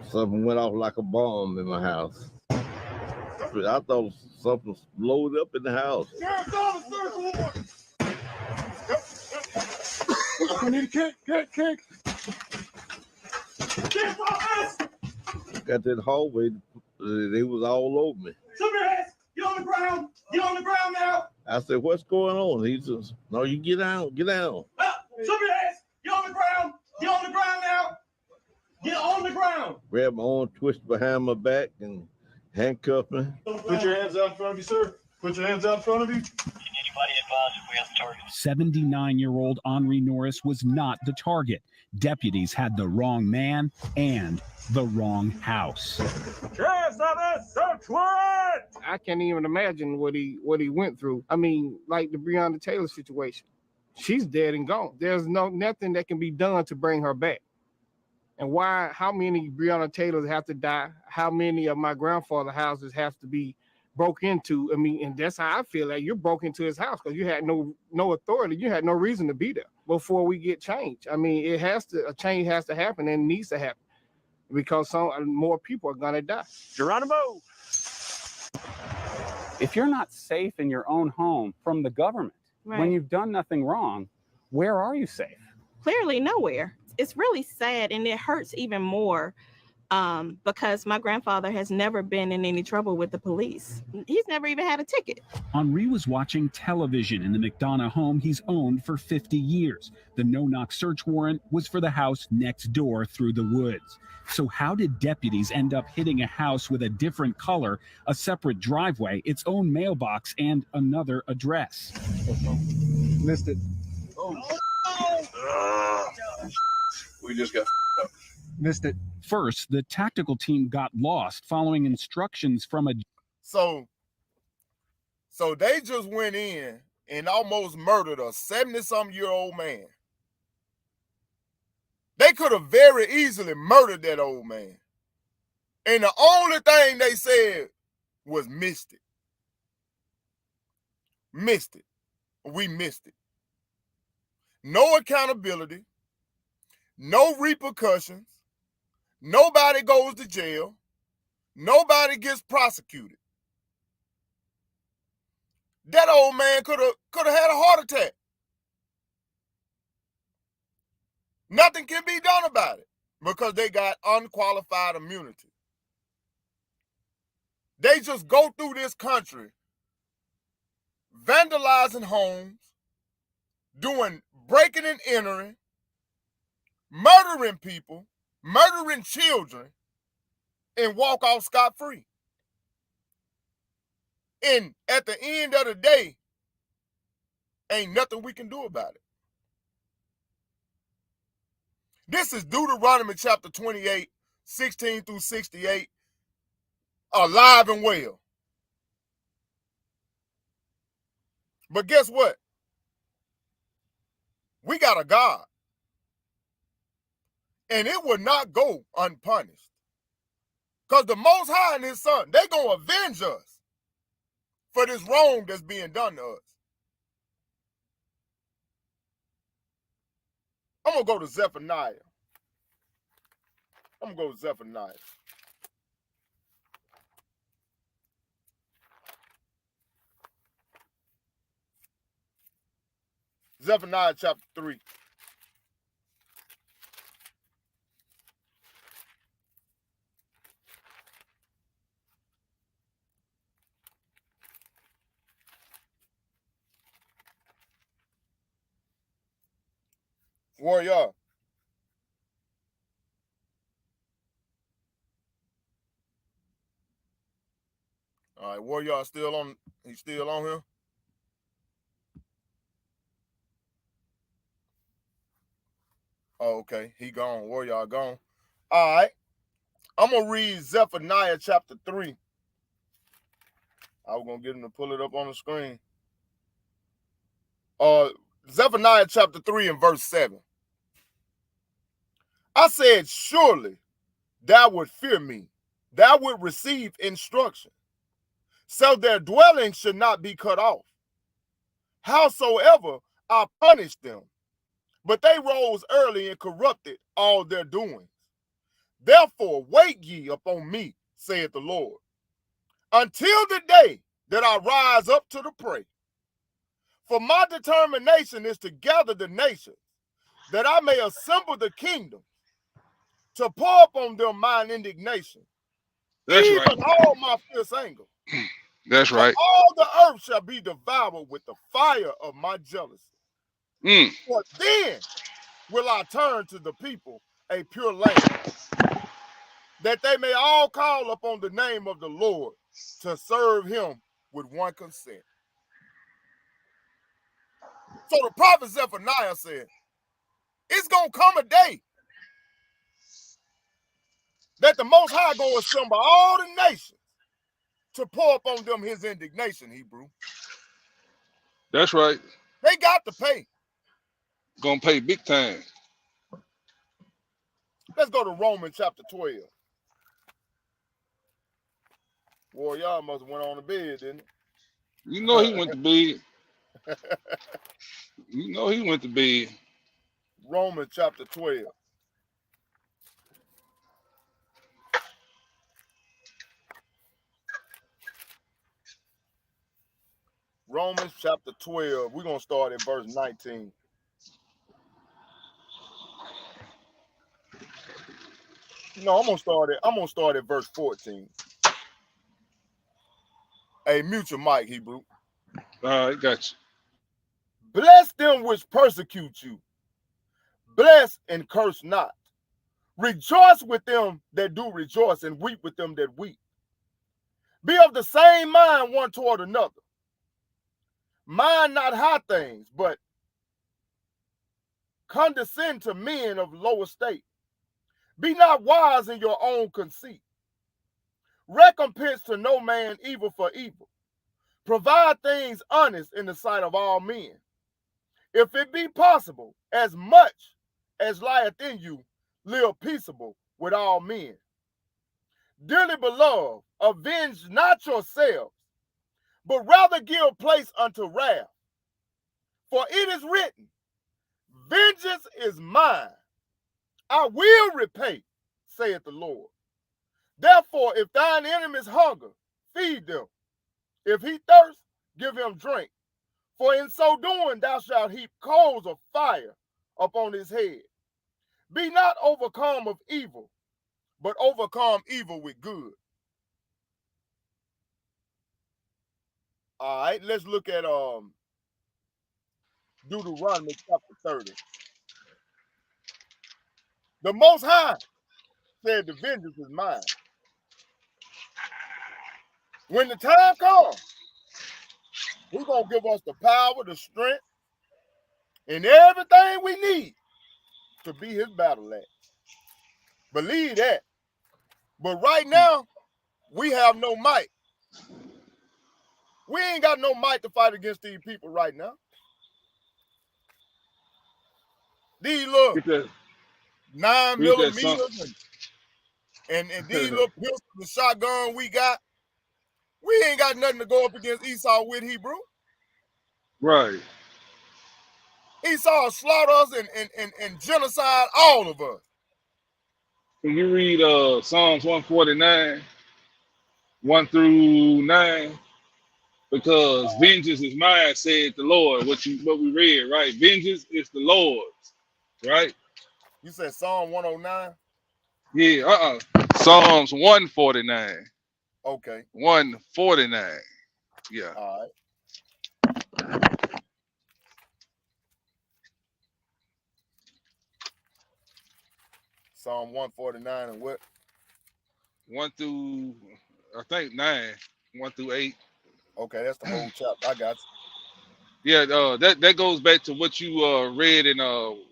Something went off like a bomb in my house. I thought something blowed up in the house. Sheriff's officer! I need a kick. Sheriff's office! Got that hallway, they was all over me. Show your hands! Get on the ground! Get on the ground now! I said, what's going on? He says, no, you get down. Show your hands! Get on the ground! Get on the ground now! Get on the ground! Grab my arm, twist behind my back, and handcuff me. Put your hands out in front of you, sir. Put your hands out in front of you. Anybody advise if we have the target? 79-year-old Henri Norris was not the target. Deputies had the wrong man and the wrong house. Sheriff's office, search warrant! I can't even imagine what he went through. I mean, like the Breonna Taylor situation. She's dead and gone. There's nothing that can be done to bring her back. And how many Breonna Taylors have to die? How many of my grandfather's houses have to be broke into? I mean, and that's how I feel like you're broke into his house because you had no authority. You had no reason to be there before we get change. I mean, a change has to happen and it needs to happen because more people are gonna die. Geronimo! If you're not safe in your own home from the government, when you've done nothing wrong, where are you safe? Clearly nowhere. It's really sad and it hurts even more because my grandfather has never been in any trouble with the police. He's never even had a ticket. Henri was watching television in the McDonough home he's owned for 50 years. The no-knock search warrant was for the house next door through the woods. So how did deputies end up hitting a house with a different color, a separate driveway, its own mailbox, and another address? Missed it. We just got up. Missed it. First, the tactical team got lost following instructions from a... So they just went in and almost murdered a 70-something-year-old man. They could have very easily murdered that old man. And the only thing they said was missed it. Missed it. We missed it. No accountability. No repercussions. Nobody goes to jail. Nobody gets prosecuted. That old man could have had a heart attack. Nothing can be done about it because they got unqualified immunity. They just go through this country vandalizing homes, doing breaking and entering, murdering people, murdering children, and walk off scot-free. And at the end of the day, ain't nothing we can do about it. This is Deuteronomy chapter 28, 16 through 68, alive and well. But guess what? We got a God. And it will not go unpunished. Because the Most High and his son, they're going to avenge us for this wrong that's being done to us. I'm going to go to Zephaniah. I'm going to go to Zephaniah. Zephaniah chapter 3. Warrior. All right, Warrior still on. He's still on here. Oh, okay. He gone. Warrior gone. All right. I'm going to read Zephaniah chapter 3. I was going to get him to pull it up on the screen. Zephaniah chapter 3 and verse 7. I said, surely thou would fear me, thou would receive instruction, so their dwelling should not be cut off. Howsoever I punished them, but they rose early and corrupted all their doings. Therefore wait ye upon me, saith the Lord, until the day that I rise up to the prey. For my determination is to gather the nations, that I may assemble the kingdom, to pour upon them mine indignation, That's even right. all my fierce anger. That's right. For all the earth shall be devoured with the fire of my jealousy. For then will I turn to the people a pure land, that they may all call upon the name of the Lord to serve him with one consent. So the prophet Zephaniah said, it's going to come a day that the Most High going to assemble all the nations to pour upon them his indignation, Hebrew. That's right. They got to pay. Gonna pay big time. Let's go to Romans chapter 12. Boy, y'all must have went on to bed, didn't it? You know he went to bed. You know he went to bed. Romans chapter 12. Romans chapter 12. We're going to start at verse 19. No, I'm gonna start at verse 14. Hey, mute your mic, Hebrew. All right, got you. Bless them which persecute you. Bless and curse not. Rejoice with them that do rejoice, and weep with them that weep. Be of the same mind one toward another. Mind not high things, but condescend to men of low estate. Be not wise in your own conceit. Recompense to no man evil for evil. Provide things honest in the sight of all men. If it be possible, as much as lieth in you, live peaceable with all men. Dearly beloved, avenge not yourselves, but rather give place unto wrath. For it is written, vengeance is mine, I will repay, saith the Lord. Therefore, if thine enemies hunger, feed them. If he thirst, give him drink. For in so doing thou shalt heap coals of fire upon his head. Be not overcome of evil, but overcome evil with good. All right, let's look at Deuteronomy chapter 30. The Most High said, the vengeance is mine. When the time comes, he's going to give us the power, the strength, and everything we need to be his battle axe. Believe that. But right now, we have no might. We ain't got no might to fight against these people right now. These little 9mm and these little pistols and shotgun we got, we ain't got nothing to go up against Esau with, Hebrew. Right. Esau slaughter us and genocide all of us. Can you read Psalms 149, 1 through 9? Because vengeance is mine, said the Lord. What we read, right? Vengeance is the Lord's, right? You said Psalm 109? Yeah, Psalms 149. Okay. 149. Yeah. All right. Psalm 149 and what? 1 through, I think 9. 1 through 8. Okay, that's the whole chapter. I got you. Yeah, that goes back to what you read in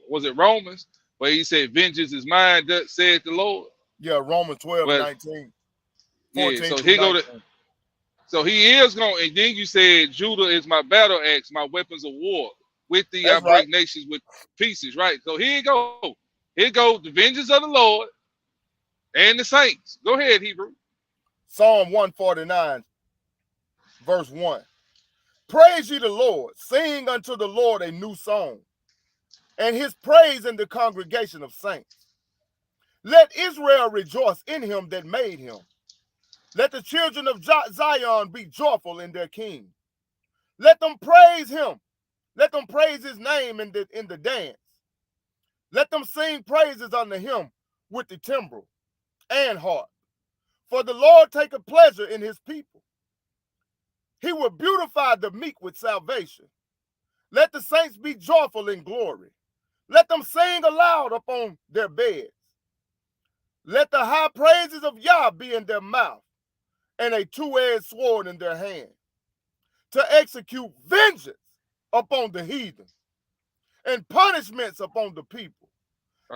was it Romans, where he said, "Vengeance is mine," that said the Lord. Yeah, Romans 12, Well, 19. 14 yeah, so he 19. So he is going, and then you said, "Judah is my battle axe, my weapons of war. With thee I break nations with pieces." Right. So here you go. Here goes the vengeance of the Lord and the saints. Go ahead, Hebrew. Psalm 149, verse 1. Praise ye the Lord, sing unto the Lord a new song, and his praise in the congregation of saints. Let Israel rejoice in him that made him. Let the children of Zion be joyful in their king. Let them praise him. Let them praise his name in the dance. Let them sing praises unto him with the timbrel and harp. For the Lord taketh pleasure in his people. He will beautify the meek with salvation. Let the saints be joyful in glory. Let them sing aloud upon their beds. Let the high praises of Yah be in their mouth, and a two-edged sword in their hand, to execute vengeance upon the heathen, and punishments upon the people,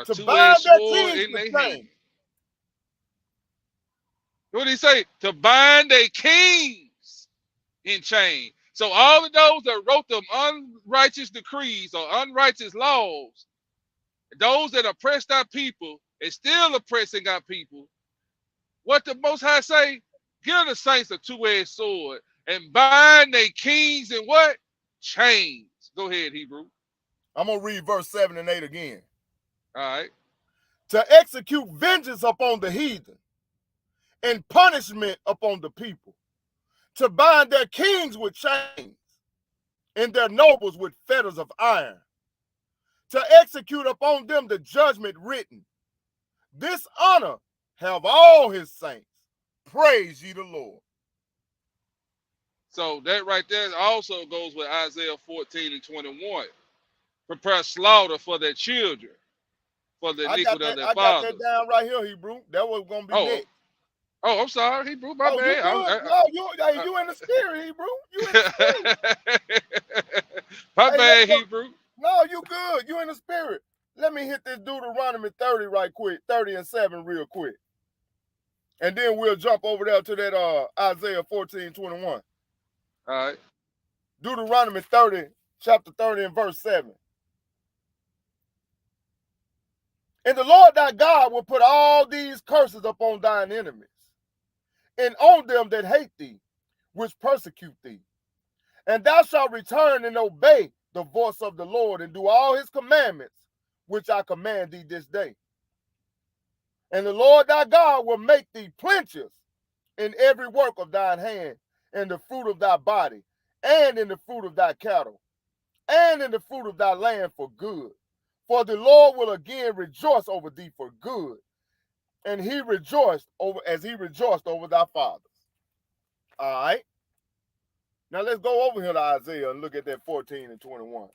to bind their kings with chains. What did he say? To bind their kings in chains. So all of those that wrote them unrighteous decrees or unrighteous laws, those that oppressed our people and still oppressing our people, what the Most High say? Give the saints a two-edged sword and bind their kings in what? Chains. Go ahead, Hebrew. I'm going to read verse 7 and 8 again. All right. To execute vengeance upon the heathen and punishment upon the people, to bind their kings with chains and their nobles with fetters of iron, to execute upon them the judgment written. This honor have all his saints. Praise ye the Lord. So that right there also goes with Isaiah 14 and 21. Prepare slaughter for their children, for the iniquity of their fathers. I got that down right here, Hebrew. That was going to be next. Oh, I'm sorry, Hebrew. My bad. You in the spirit, Hebrew. You in the spirit. My bad, Hebrew. No, you good. You in the spirit. Let me hit this Deuteronomy 30 right quick, 30 and 7 real quick. And then we'll jump over there to that Isaiah 14:21. All right. Deuteronomy 30, chapter 30 and verse 7. And the Lord thy God will put all these curses upon thine enemies, and on them that hate thee, which persecute thee. And thou shalt return and obey the voice of the Lord, and do all his commandments, which I command thee this day. And the Lord thy God will make thee plenteous in every work of thine hand, in the fruit of thy body, and in the fruit of thy cattle, and in the fruit of thy land for good. For the Lord will again rejoice over thee for good, and he rejoiced over as he rejoiced over thy fathers. All right. Now let's go over here to Isaiah and look at that 14 and 21.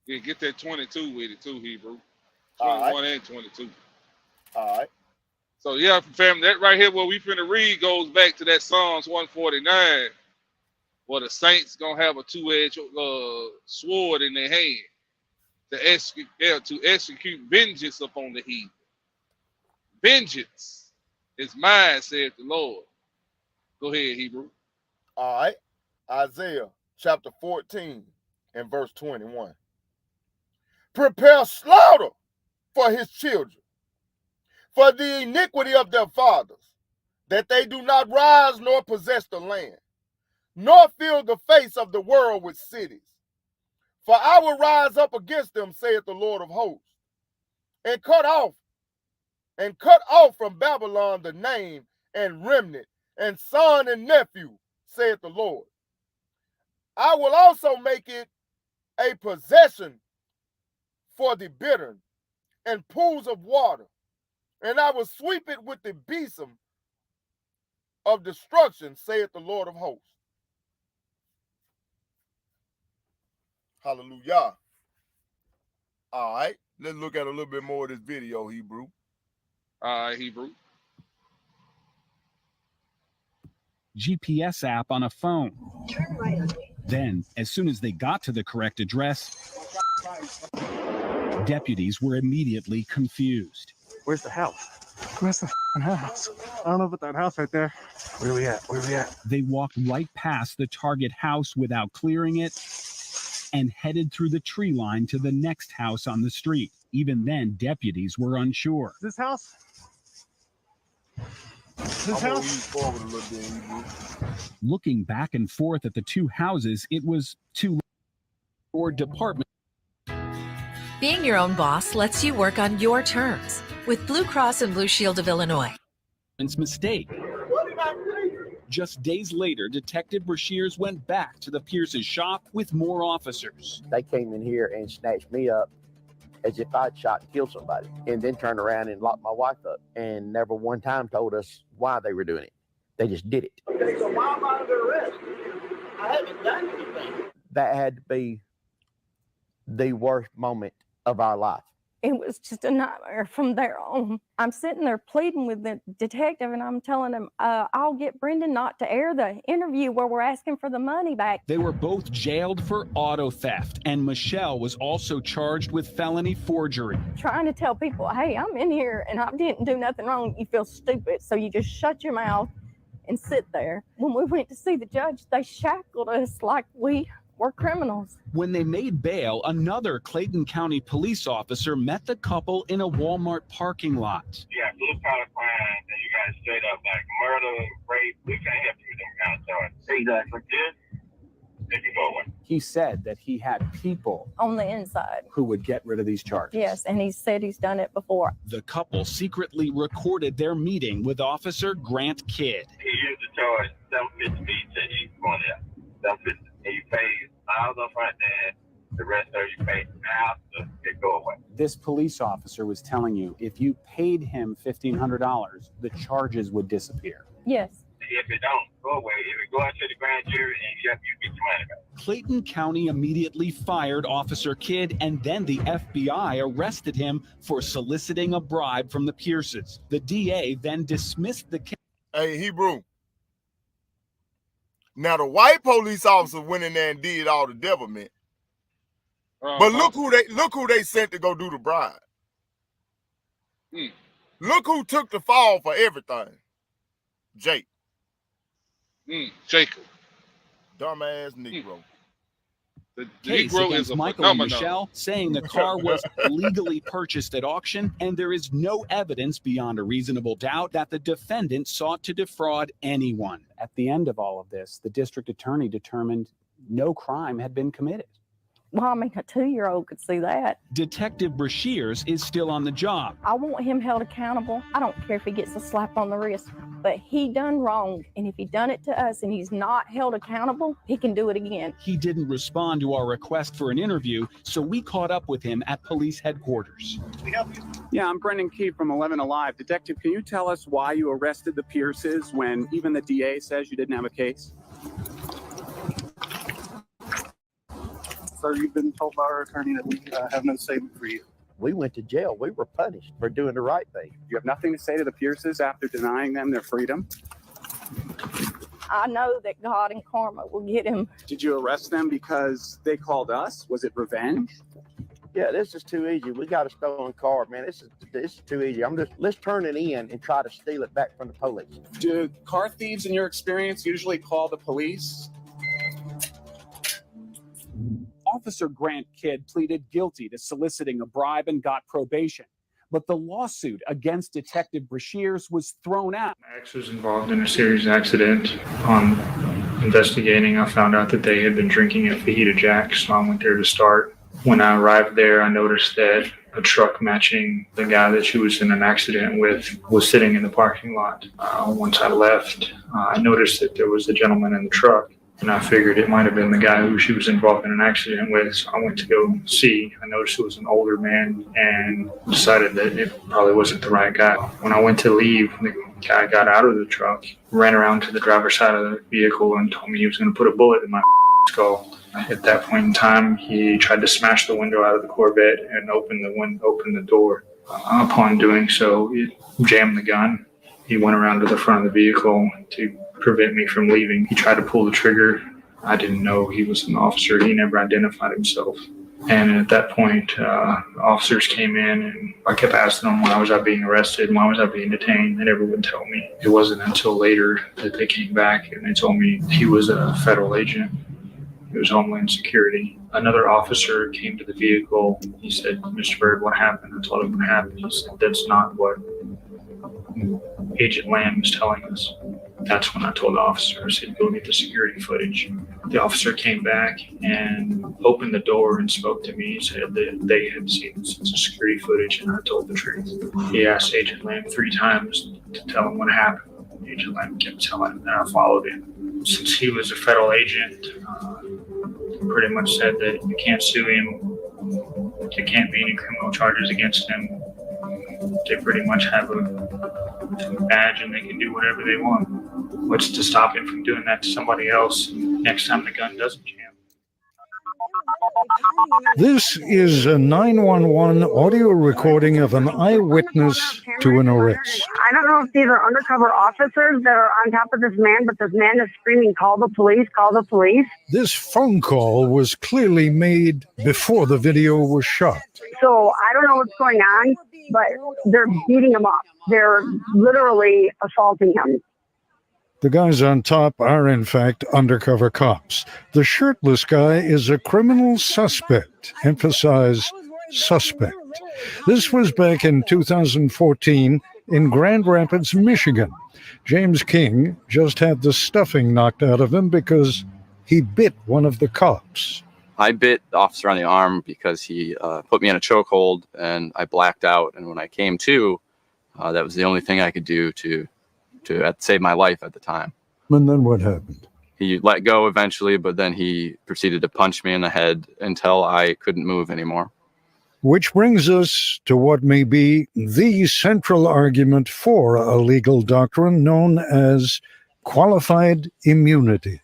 Yeah, get that 22 with it too, Hebrew. All 21 right. and 22. All right. So yeah, family, that right here, what we finna read goes back to that Psalms 149, where the saints gonna have a two-edged sword in their hand to execute vengeance upon the heathen. Vengeance is mine, saith the Lord. Go ahead, Hebrew. All right. Isaiah chapter 14 and verse 21. Prepare slaughter for his children, for the iniquity of their fathers, that they do not rise nor possess the land, nor fill the face of the world with cities. For I will rise up against them, saith the Lord of hosts, and cut off from Babylon the name and remnant, and son and nephew, saith the Lord. I will also make it a possession for the bittern and pools of water, and I will sweep it with the besom of destruction, saith the Lord of hosts. Hallelujah. All right, let's look at a little bit more of this video, Hebrew. All right, Hebrew. GPS app on a phone. Turn right on me. Then, as soon as they got to the correct address, deputies were immediately confused. Where's the house? Where's the house? I don't know about that house right there. Where are we at? Where are we at? They walked right past the target house without clearing it and headed through the tree line to the next house on the street. Even then, deputies were unsure. This house? This house? Forward a little bit, Hebrew. Looking back and forth at the two houses, it was too or department. Being your own boss lets you work on your terms with Blue Cross and Blue Shield of Illinois. Mistake. Just days later, Detective Brashears went back to the Pierce's shop with more officers. They came in here and snatched me up as if I'd shot and killed somebody, and then turned around and locked my wife up, and never one time told us why they were doing it. They just did it. Okay, so why am I under arrest? I haven't done anything. That had to be the worst moment of our life. It was just a nightmare from there on. I'm sitting there pleading with the detective, and I'm telling him, I'll get Brendan not to air the interview where we're asking for the money back. They were both jailed for auto theft, and Michelle was also charged with felony forgery. Trying to tell people, hey, I'm in here, and I didn't do nothing wrong. You feel stupid, so you just shut your mouth and sit there. When we went to see the judge, they shackled us like we were criminals. When they made bail, another Clayton County police officer met the couple in a Walmart parking lot. Yeah, blue collar crime, and you guys straight up like murder, rape. We can't help you with them kind of charges. Exactly. Then you go away. He said that he had people On the inside. who would get rid of these charges. Yes, and he said he's done it before. The couple secretly recorded their meeting with Officer Grant Kidd. He used to charge $750 each, and he's going there. $750. And you pay miles up front, then the rest of you pay after it go away. This police officer was telling you if you paid him $1,500, the charges would disappear. Yes. If it don't go away, if it go out to the grand jury, and you get your money back. Clayton County immediately fired Officer Kidd, and then the FBI arrested him for soliciting a bribe from the Pierces. The DA then dismissed the case. Hey, Hebrew. Now the white police officer went in there and did all the devilment. But look who they sent to go do the bribe. Look who took the fall for everything. Jake. Jacob. Dumbass Negro. The Case Negro against is a Michael and phenomenon. Michelle, saying the car was legally purchased at auction, and there is no evidence beyond a reasonable doubt that the defendant sought to defraud anyone. At the end of all of this, the district attorney determined no crime had been committed. Well, I mean, a 2-year-old could see that. Detective Brashears is still on the job. I want him held accountable. I don't care if he gets a slap on the wrist, but he done wrong. And if he done it to us and he's not held accountable, he can do it again. He didn't respond to our request for an interview, so we caught up with him at police headquarters. Yeah, I'm Brendan Key from 11 Alive. Detective, can you tell us why you arrested the Pierces when even the DA says you didn't have a case? Sir, you've been told by our attorney that we have no statement for you. We went to jail. We were punished for doing the right thing. You have nothing to say to the Pierces after denying them their freedom? I know that God and karma will get him. Did you arrest them because they called us? Was it revenge? Yeah, this is too easy. We got a stolen car, man. This is too easy. Let's turn it in and try to steal it back from the police. Do car thieves, in your experience, usually call the police? Officer Grant Kidd pleaded guilty to soliciting a bribe and got probation. But the lawsuit against Detective Brashears was thrown out. Max was involved in a serious accident. On investigating, I found out that they had been drinking at Fajita Jack's, so I went there to start. When I arrived there, I noticed that a truck matching the guy that she was in an accident with was sitting in the parking lot. Once I left, I noticed that there was a gentleman in the truck. And I figured it might have been the guy who she was involved in an accident with. So I went to go see. I noticed it was an older man and decided that it probably wasn't the right guy. When I went to leave, the guy got out of the truck, ran around to the driver's side of the vehicle and told me he was going to put a bullet in my skull. At that point in time, he tried to smash the window out of the Corvette and open the door. Upon doing so, it jammed the gun. He went around to the front of the vehicle to prevent me from leaving. He tried to pull the trigger. I didn't know he was an officer. He never identified himself. And at that point, officers came in and I kept asking them why was I being arrested, why was I being detained. They never would tell me. It wasn't until later that they came back and they told me he was a federal agent. It was Homeland Security. Another officer came to the vehicle. He said, "Mr. Bird, what happened?" I told him what happened. He said, "That's not what Agent Lamb is telling us." That's when I told the officer, I said, "Go get the security footage." The officer came back and opened the door and spoke to me. He said that they had seen some security footage and I told the truth. He asked Agent Lamb 3 times to tell him what happened. Agent Lamb kept telling him and I followed him. Since he was a federal agent, pretty much said that you can't sue him. There can't be any criminal charges against him. They pretty much have a badge and they can do whatever they want. What's to stop him from doing that to somebody else next time the gun doesn't jam? This is a 911 audio recording of an eyewitness to an arrest. I don't know if these are undercover officers that are on top of this man, but this man is screaming, "Call the police, call the police." This phone call was clearly made before the video was shot. So I don't know what's going on, but they're beating him up. They're literally assaulting him. The guys on top are, in fact, undercover cops. The shirtless guy is a criminal suspect. Emphasize suspect. This was back in 2014 in Grand Rapids, Michigan. James King just had the stuffing knocked out of him because he bit one of the cops. I bit the officer on the arm because he put me in a chokehold and I blacked out. And when I came to, that was the only thing I could do to save my life at the time. And then what happened? He let go eventually, but then he proceeded to punch me in the head until I couldn't move anymore. Which brings us to what may be the central argument for a legal doctrine known as qualified immunity.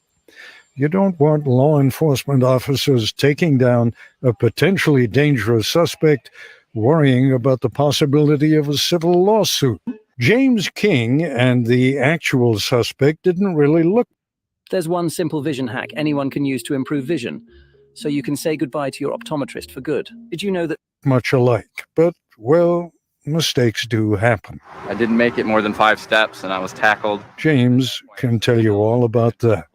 You don't want law enforcement officers taking down a potentially dangerous suspect, worrying about the possibility of a civil lawsuit. James King and the actual suspect didn't really look. There's one simple vision hack anyone can use to improve vision, so you can say goodbye to your optometrist for good. Did you know that? Much alike, but, well, mistakes do happen. I didn't make it more than 5 steps and I was tackled. James can tell you all about that.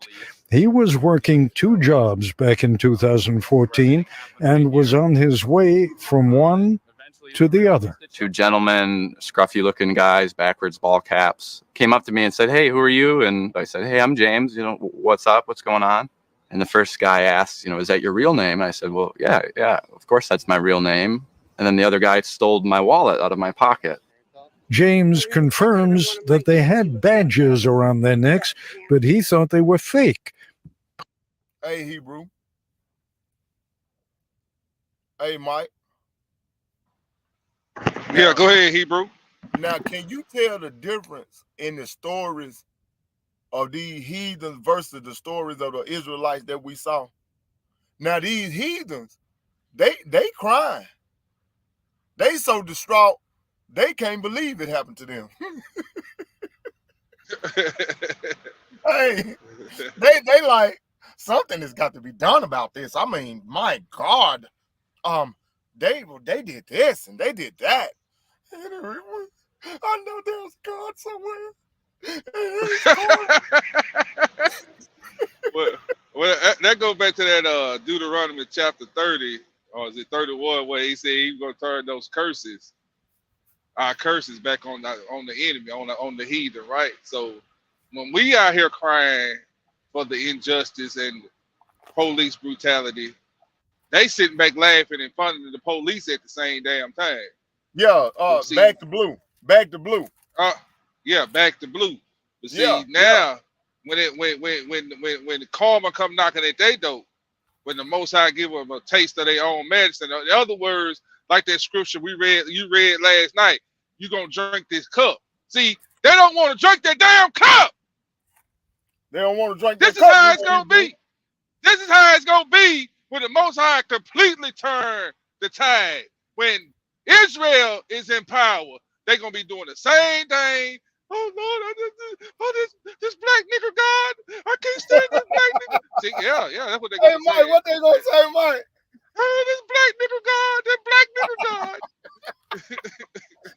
He was working 2 jobs back in 2014 and was on his way from one to the other. 2 gentlemen, scruffy looking guys, backwards ball caps, came up to me and said, "Hey, who are you?" And I said, "Hey, I'm James. What's up? What's going on?" And the first guy asked, "Is that your real name?" And I said, "Well, yeah, of course that's my real name." And then the other guy stole my wallet out of my pocket. James confirms that they had badges around their necks, but he thought they were fake. Hey, Hebrew. Hey, Mike. Yeah, go ahead, Hebrew. Now, can you tell the difference in the stories of these heathens versus the stories of the Israelites that we saw? Now, these heathens, they crying. They so distraught, they can't believe it happened to them. Hey, they like, something has got to be done about this. I mean, my God, they did this and they did that. I know there's God somewhere. Well, that goes back to that Deuteronomy chapter 30, or is it 31, where he said he's going to turn those curses, our curses, back on the enemy, on the heathen, right? So when we out here crying for the injustice and police brutality, they sitting back laughing in front of the police at the same damn time. Yeah, back to blue. Back to blue. Yeah, back to blue. But see, Yeah, now when the karma come knocking at their door, when the Most High give them a taste of their own medicine. In other words, like that scripture you read last night, you gonna drink this cup. See, they don't want to drink that damn cup. They don't want to drink this that cup. This is how it's gonna be. This is how it's gonna be when the Most High completely turn the tide. When Israel is in power, they're gonna be doing the same thing. Oh Lord, this black nigga God, I can't stand this black nigga. See, yeah, that's what they're gonna say. Mike, what they gonna say, Mike? Oh, this black nigga God, that black nigga God.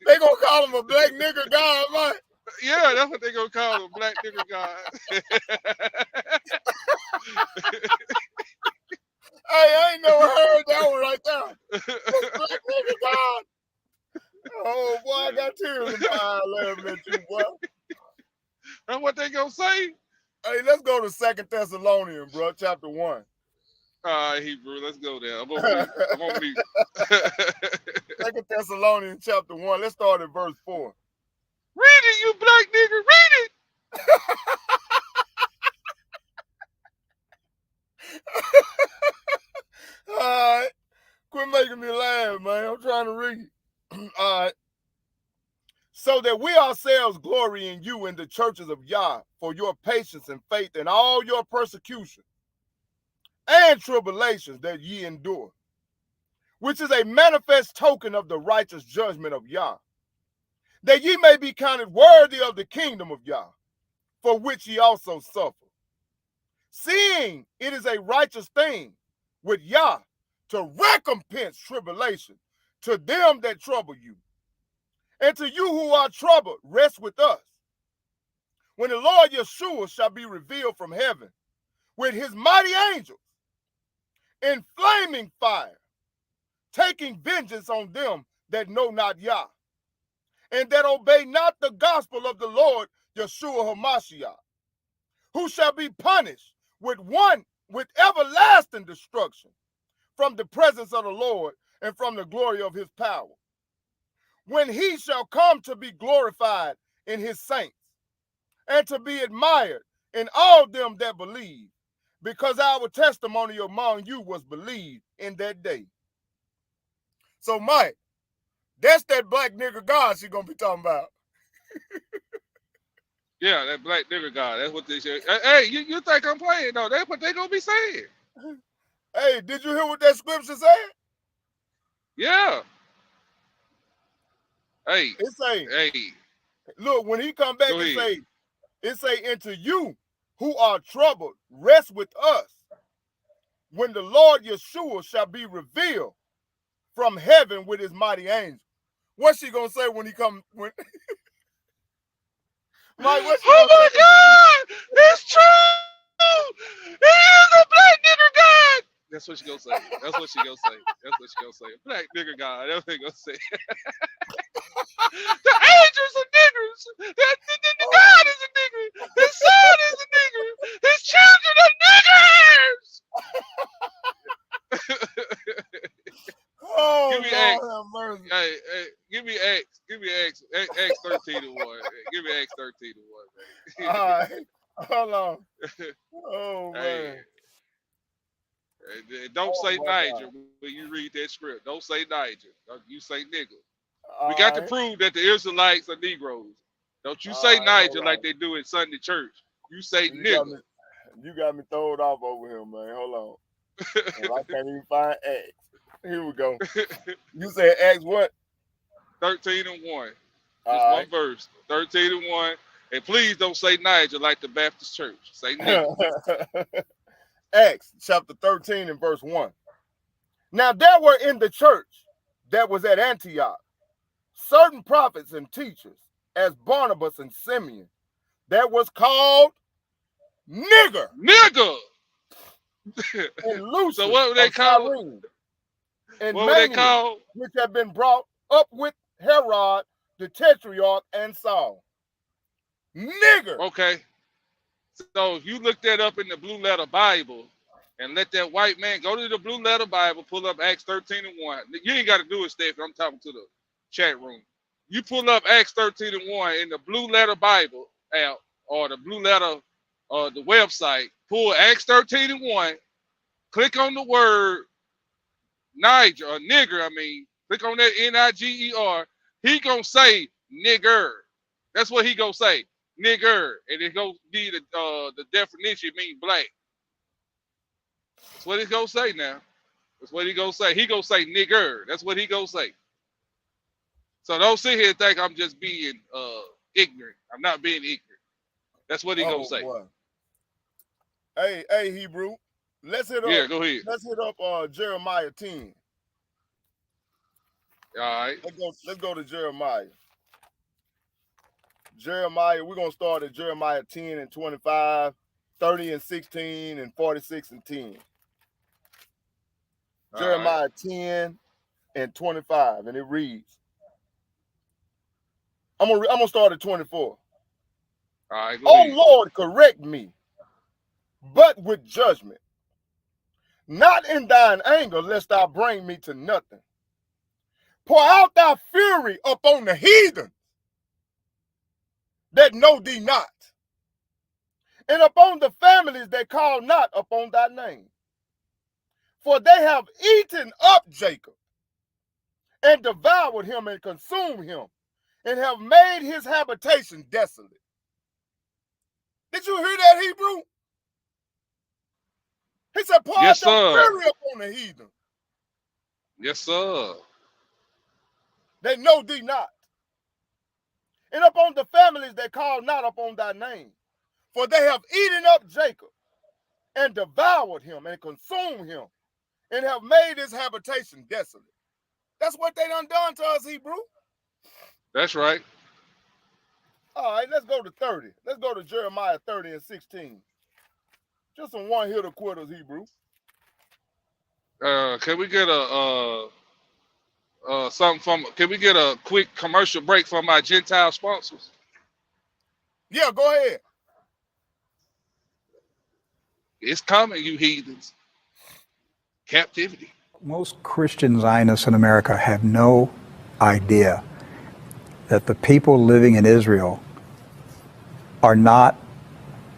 They gonna call him a black nigga God, Mike. Yeah, that's what they gonna call him, black nigga God. Hey, I ain't never heard that one right there. Black nigga God. Oh boy, I got tears in my eyes laughing at you, boy. That's what they gonna say. Hey, let's go to 2 Thessalonians, bro, chapter 1. All right, Hebrew, let's go there. I'm gonna mute. 2 Thessalonians chapter 1. Let's start at verse 4. Read it, you black nigga, read it. All right. Quit making me laugh, man. I'm trying to read. All right. So that we ourselves glory in you in the churches of Yah for your patience and faith in all your persecution and tribulations that ye endure, which is a manifest token of the righteous judgment of Yah, that ye may be counted worthy of the kingdom of Yah, for which ye also suffer. Seeing it is a righteous thing with Yah to recompense tribulation to them that trouble you, and to you who are troubled, rest with us, when the Lord Yeshua shall be revealed from heaven with his mighty angels in flaming fire, taking vengeance on them that know not Yah, and that obey not the gospel of the Lord Yeshua HaMashiach, who shall be punished with everlasting destruction from the presence of the Lord and from the glory of his power, when he shall come to be glorified in his saints, and to be admired in all them that believe, because our testimony among you was believed in that day. So, Mike, that's that black nigga God she gonna be talking about. Yeah, that black nigga God. That's what they say. Hey, you think I'm playing? No, that's what they gonna be saying. Hey, did you hear what that scripture said? Yeah. Hey. It say, hey. Look, when he come back Go and ahead. say, it say into you who are troubled, rest with us when the Lord Yeshua shall be revealed from heaven with his mighty angels. What's she gonna say when he come? When Mike, what's she Oh gonna my say? God! It's true! He is a black nigger God! That's what she gonna say. That's what she gonna say. That's what she gonna say. Black nigger God. That's what she gonna say. The angels are niggers. The God is a nigger. His son is a nigger. His children are niggers. Oh, Give me Lord X. have mercy. Hey, give me X. Give me X. X 13 to 1. Give me X 13 to 1, man. All right. Hold on. Oh, Hey, man. don't Oh, say my Niger God. when you read that script. Don't say Niger. You say nigga. All We got to right. prove that the Israelites are Negroes. Don't you All say right, Niger hold like on. they do in Sunday church. You say You nigga. got me thrown off over here, man. Hold on. Well, I can't even find X. Here we go. You said X what? 13 and 1. All Just one right. verse. 13 and 1. And please don't say Niger like the Baptist church. Say nigga. Acts chapter 13 and verse 1. Now there were in the church that was at Antioch certain prophets and teachers, as Barnabas and Simeon, that was called nigger. Nigger. And Lucius So what were they of called? Cyrene, and What were they Manaen, called? which had been brought up with Herod the Tetrarch and Saul. Nigger. Okay. So if you look that up in the Blue Letter Bible and let that white man go to the Blue Letter Bible, pull up Acts 13 and 1. You ain't got to do it, Stephen. I'm talking to the chat room. You pull up Acts 13 and 1 in the Blue Letter Bible app or the Blue Letter the website, pull Acts 13 and 1, click on the word Niger or nigger, click on that Niger. He gonna say nigger. That's what he gonna say. Nigger. And it gonna be the definition mean black. That's what he gonna say now. That's what he gonna say. He gonna say nigger. That's what he gonna say. So don't sit here and think I'm just being ignorant. I'm not being ignorant. That's what he gonna say. Boy. Hey, Hebrew. Let's hit up. Yeah, go ahead. Let's hit up Jeremiah 10. All right. Let's go to Jeremiah. Jeremiah, we're gonna start at Jeremiah 10 and 25, 30 and 16, and 46 and 10. All Jeremiah right. 10 and 25, and it reads. I'm gonna start at 24. All right, Oh Lord, correct me, but with judgment, not in thine anger, lest thou bring me to nothing. Pour out thy fury upon the heathen that know thee not, and upon the families that call not upon thy name. For they have eaten up Jacob, and devoured him, and consumed him, and have made his habitation desolate. Did you hear that, Hebrew? He said, pour out thy fury upon the heathen. Yes, sir. They know thee not. And upon the families that call not upon thy name. For they have eaten up Jacob, and devoured him, and consumed him, and have made his habitation desolate. That's what they done to us, Hebrew. That's right. All right, let's go to 30. Let's go to Jeremiah 30 and 16. Just some one-hitter quitters, Hebrew. Can we get can we get a quick commercial break from my Gentile sponsors? Yeah, go ahead. It's coming, you heathens. Captivity. Most Christian Zionists in America have no idea that the people living in Israel are not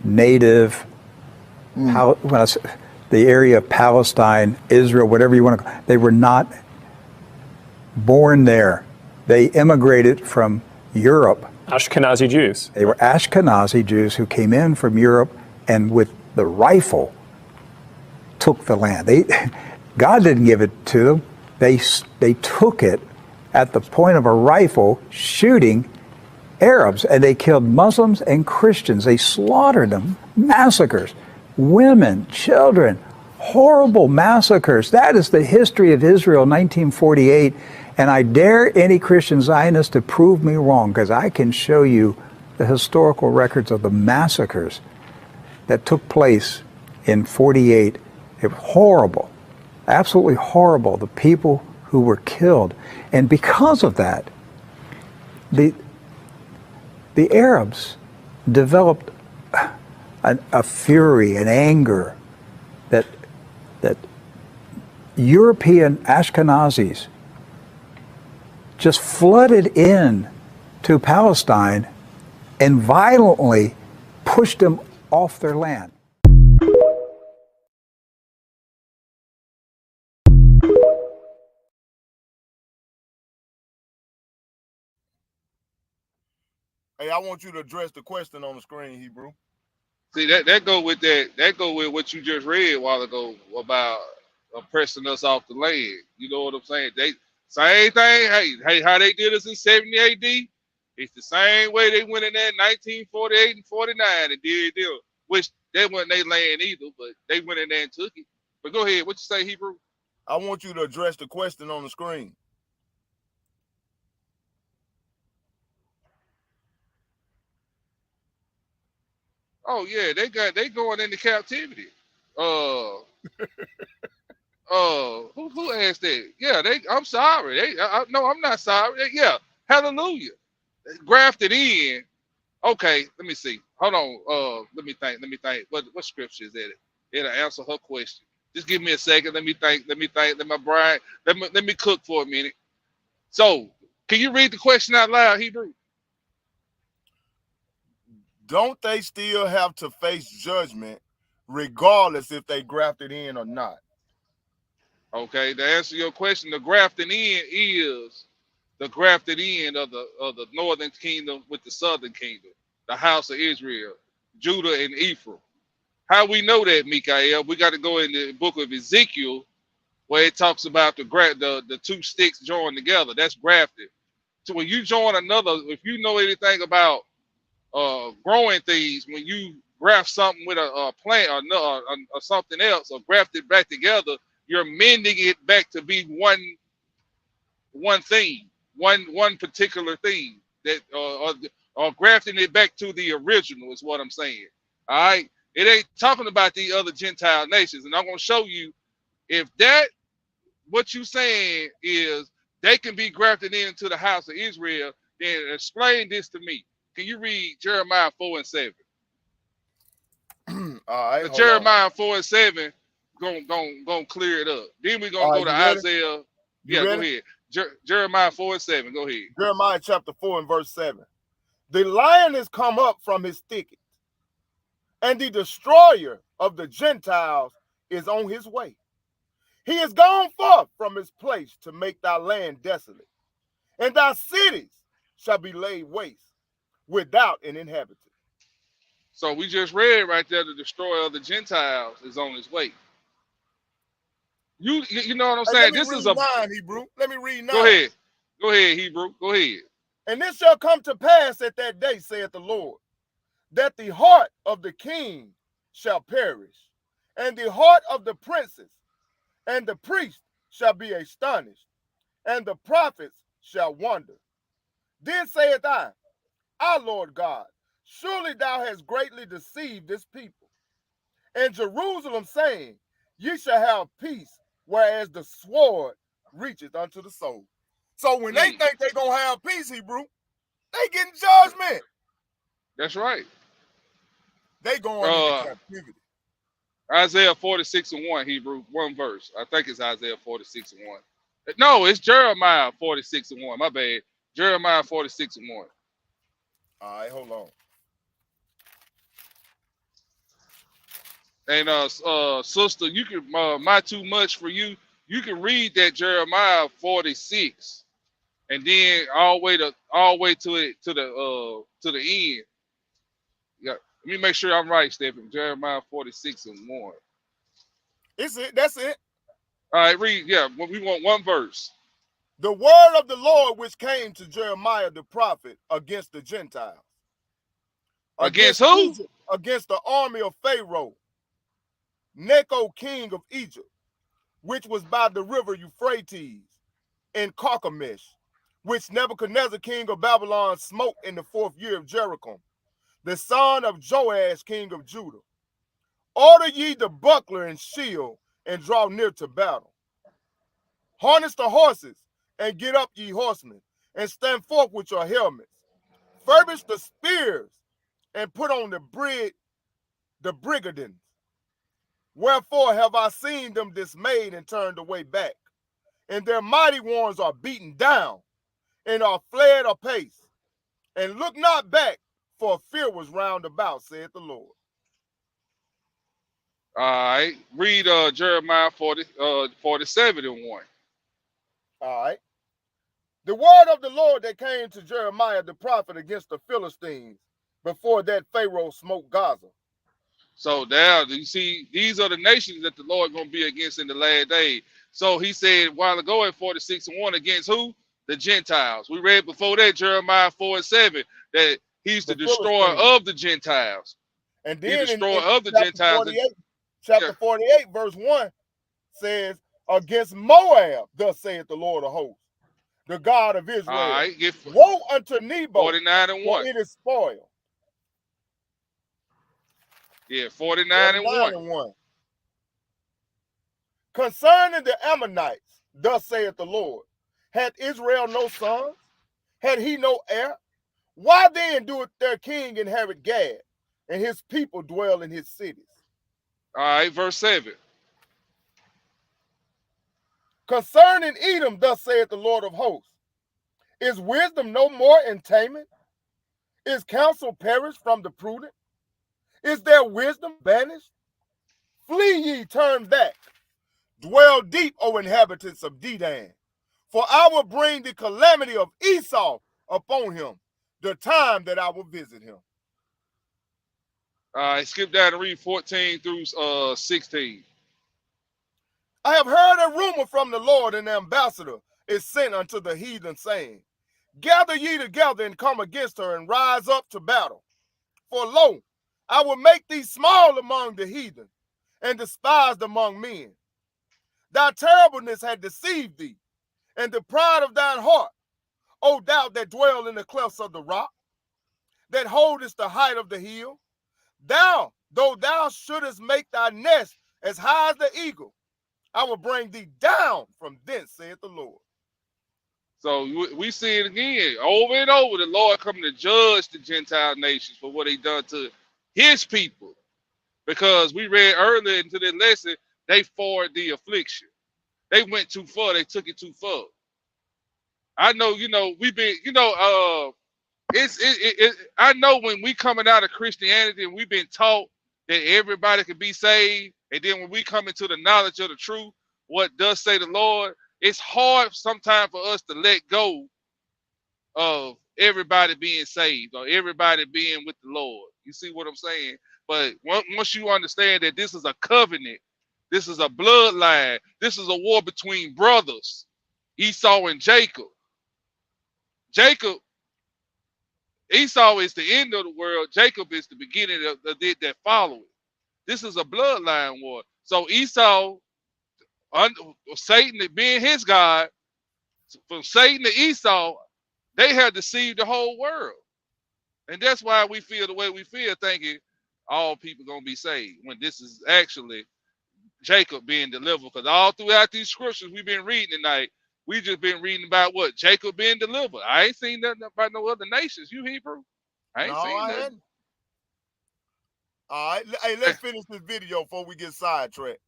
native, the area of Palestine, Israel, whatever you want to call it. They were not born there. They immigrated from Europe. Ashkenazi Jews. They were Ashkenazi Jews who came in from Europe and with the rifle took the land. God didn't give it to them. They took it at the point of a rifle, shooting Arabs, and they killed Muslims and Christians. They slaughtered them, massacres, women, children, horrible massacres. That is the history of Israel, 1948. And I dare any Christian Zionist to prove me wrong, because I can show you the historical records of the massacres that took place in 48. It was horrible, absolutely horrible, the people who were killed. And because of that, the Arabs developed a fury, an anger that European Ashkenazis just flooded in to Palestine and violently pushed them off their land. Hey, I want you to address the question on the screen, Hebrew. See, that go with what you just read a while ago about oppressing us off the land. You know what I'm saying? They same thing. Hey, how they did us in 70 AD? It's the same way they went in there in 1948 and 49 and did them, which they wasn't their land either, but they went in there and took it. But go ahead, what you say, Hebrew? I want you to address the question on the screen. Oh yeah, they going into captivity. Who asked that? Yeah, I'm sorry. No, I'm not sorry. Yeah, hallelujah. Grafted in. Okay, let me see. Hold on. Let me think. What scripture is that? It'll answer her question. Just give me a second. Let me think. Let me cook for a minute. So, can you read the question out loud, Hebrew? Don't they still have to face judgment regardless if they grafted in or not? Okay, to answer your question, the grafting in is the grafted in of the northern kingdom with the southern kingdom, the house of Israel, Judah and Ephraim. How we know that, Mikael? We got to go in the book of Ezekiel where it talks about the two sticks joined together. That's grafted. So when you join another, if you know anything about growing things, when you graft something with a plant or something else, or graft it back together, you're mending it back to be one thing, one particular thing that or grafting it back to the original is what I'm saying. All right, it ain't talking about the other Gentile nations, and I'm gonna show you if that what you saying is they can be grafted into the house of Israel. Then explain this to me. Can you read Jeremiah 4 and 7? All right, Jeremiah 4 and 7 gonna clear it up. Then we're gonna go to Isaiah. Yeah, go ahead. Jeremiah 4 and 7. Go ahead. Jeremiah chapter 4 and verse 7. The lion is come up from his thicket, and the destroyer of the Gentiles is on his way. He is gone forth from his place to make thy land desolate, and thy cities shall be laid waste without an inhabitant. So we just read right there, the destroyer of the Gentiles is on his way. You know what I'm saying? This is a 9, Hebrew. Let me read 9. Go ahead, Hebrew. Go ahead. And this shall come to pass at that day, saith the Lord, that the heart of the king shall perish, and the heart of the princes, and the priest shall be astonished, and the prophets shall wonder. Then saith I, our Lord God, surely thou hast greatly deceived this people. And Jerusalem saying, ye shall have peace, whereas the sword reacheth unto the soul. So when they think they're going to have peace, Hebrew, they getting judgment. That's right. They going into captivity. Isaiah 46 and 1, Hebrew, one verse. I think it's Isaiah 46 and 1. No, it's Jeremiah 46 and 1. My bad. Jeremiah 46 and 1. All right, hold on. And sister, you can my too much for you. You can read that Jeremiah 46, and then all the way to the end. Yeah, let me make sure I'm right, Stephen. Jeremiah 46 and 1. It's it. That's it. All right, read. Yeah, we want one verse. The word of the Lord which came to Jeremiah the prophet against the Gentiles. Against who? Egypt, against the army of Pharaoh, Necho king of Egypt, which was by the river Euphrates, in Carchemish, which Nebuchadnezzar king of Babylon smote in the 4th year of Jericho, the son of Joash king of Judah. Order ye the buckler and shield, and draw near to battle. Harness the horses, and get up, ye horsemen, and stand forth with your helmets. Furbish the spears, and put on the brigadines. Wherefore have I seen them dismayed and turned away back, and their mighty ones are beaten down, and are fled apace. And look not back, for fear was round about, saith the Lord. All right. Read Jeremiah 47 and 1. All right. The word of the Lord that came to Jeremiah the prophet against the Philistines before that Pharaoh smote Gaza. So now you see, these are the nations that the Lord going to be against in the last day. So he said a while ago at 46 and 1 against who? The Gentiles. We read before that Jeremiah 4 and 7 that he's the destroyer of the Gentiles. And then the destroyer of the chapter Gentiles. 48, chapter 48 verse 1 says, against Moab, thus saith the Lord of hosts, the God of Israel. All right, woe unto Nebo, 49 and 1. for it is spoiled. Yeah, 49 and 1. Concerning the Ammonites, thus saith the Lord, had Israel no sons? Had he no heir? Why then doeth their king inherit Gad, and his people dwell in his cities? All right, verse 7. Concerning Edom, thus saith the Lord of hosts, is wisdom no more in taming? Is counsel perished from the prudent? Is their wisdom banished? Flee ye, turn back. Dwell deep, O inhabitants of Dedan. For I will bring the calamity of Esau upon him, the time that I will visit him. All right, skip down and read 14 through 16. I have heard a rumor from the Lord, and the ambassador is sent unto the heathen, saying, gather ye together and come against her, and rise up to battle. For lo, I will make thee small among the heathen, and despised among men. Thy terribleness had deceived thee, and the pride of thine heart, O thou that dwell in the clefts of the rock, that holdest the height of the hill. Thou, though thou shouldest make thy nest as high as the eagle, I will bring thee down from thence, saith the Lord. So we see it again, over and over, the Lord coming to judge the Gentile nations for what he done to his people. Because we read earlier into the lesson, they forward the affliction. They went too far, they took it too far. I know, we've been, I know when we coming out of Christianity and we've been taught that everybody can be saved, and then when we come into the knowledge of the truth, what does say the Lord, it's hard sometimes for us to let go of everybody being saved or everybody being with the Lord. You see what I'm saying? But once you understand that this is a covenant, this is a bloodline, this is a war between brothers, Esau and Jacob. Esau is the end of the world. Jacob is the beginning of that following. This is a bloodline war. So Esau, Satan being his God, from Satan to Esau, they have deceived the whole world. And that's why we feel the way we feel, thinking all people going to be saved, when this is actually Jacob being delivered. Because all throughout these scriptures we've been reading tonight, we just been reading about what? Jacob being delivered. I ain't seen nothing about no other nations. You Hebrew? I ain't seen nothing. Hadn't. All right. Hey, let's finish this video before we get sidetracked.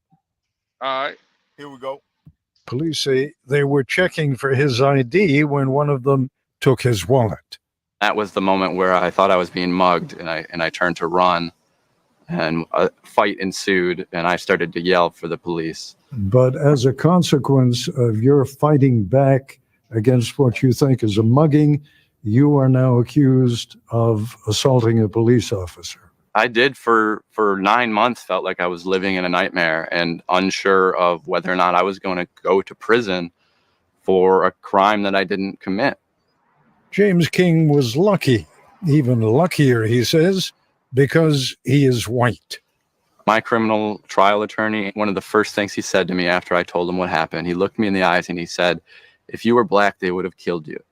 All right. Here we go. Police say they were checking for his ID when one of them took his wallet. That was the moment where I thought I was being mugged, and I turned to run, and a fight ensued, and I started to yell for the police. But as a consequence of your fighting back against what you think is a mugging, you are now accused of assaulting a police officer. I did for 9 months, felt like I was living in a nightmare and unsure of whether or not I was going to go to prison for a crime that I didn't commit. James King was lucky, even luckier, he says, because he is white. My criminal trial attorney, one of the first things he said to me after I told him what happened, he looked me in the eyes and he said, "If you were black, they would have killed you."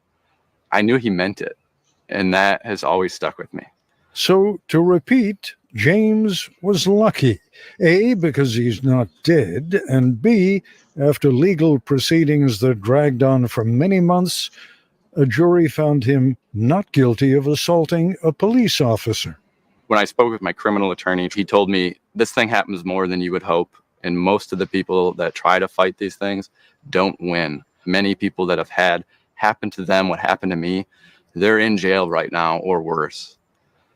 I knew he meant it, and that has always stuck with me. So, to repeat, James was lucky. A, because he's not dead, and B, after legal proceedings that dragged on for many months, a jury found him not guilty of assaulting a police officer. When I spoke with my criminal attorney, he told me this thing happens more than you would hope. And most of the people that try to fight these things don't win. Many people that have had happen to them what happened to me, they're in jail right now or worse.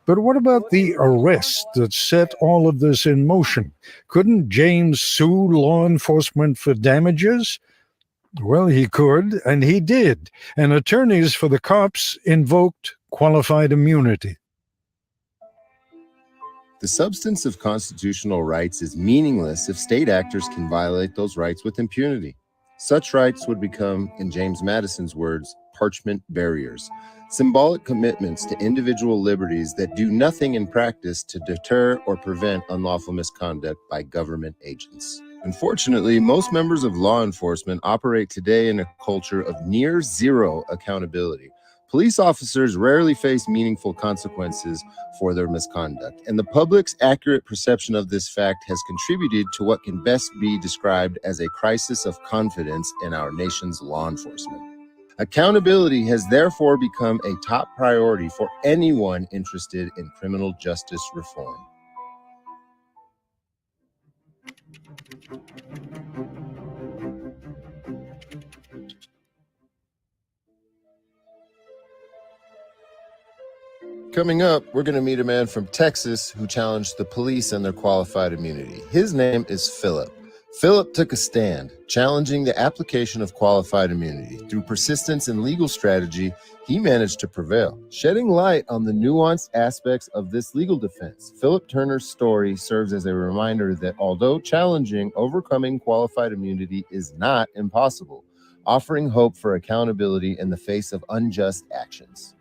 But what about the arrest that set all of this in motion? Couldn't James sue law enforcement for damages? Well, he could, and he did. And attorneys for the cops invoked qualified immunity. The substance of constitutional rights is meaningless if state actors can violate those rights with impunity. Such rights would become, in James Madison's words, parchment barriers, symbolic commitments to individual liberties that do nothing in practice to deter or prevent unlawful misconduct by government agents. Unfortunately, most members of law enforcement operate today in a culture of near zero accountability. Police officers rarely face meaningful consequences for their misconduct, and the public's accurate perception of this fact has contributed to what can best be described as a crisis of confidence in our nation's law enforcement. Accountability has therefore become a top priority for anyone interested in criminal justice reform. Coming up, we're going to meet a man from Texas who challenged the police and their qualified immunity. His name is Philip. Philip took a stand, challenging the application of qualified immunity. Through persistence and legal strategy, he managed to prevail, shedding light on the nuanced aspects of this legal defense. Philip Turner's story serves as a reminder that although challenging, overcoming qualified immunity is not impossible, offering hope for accountability in the face of unjust actions.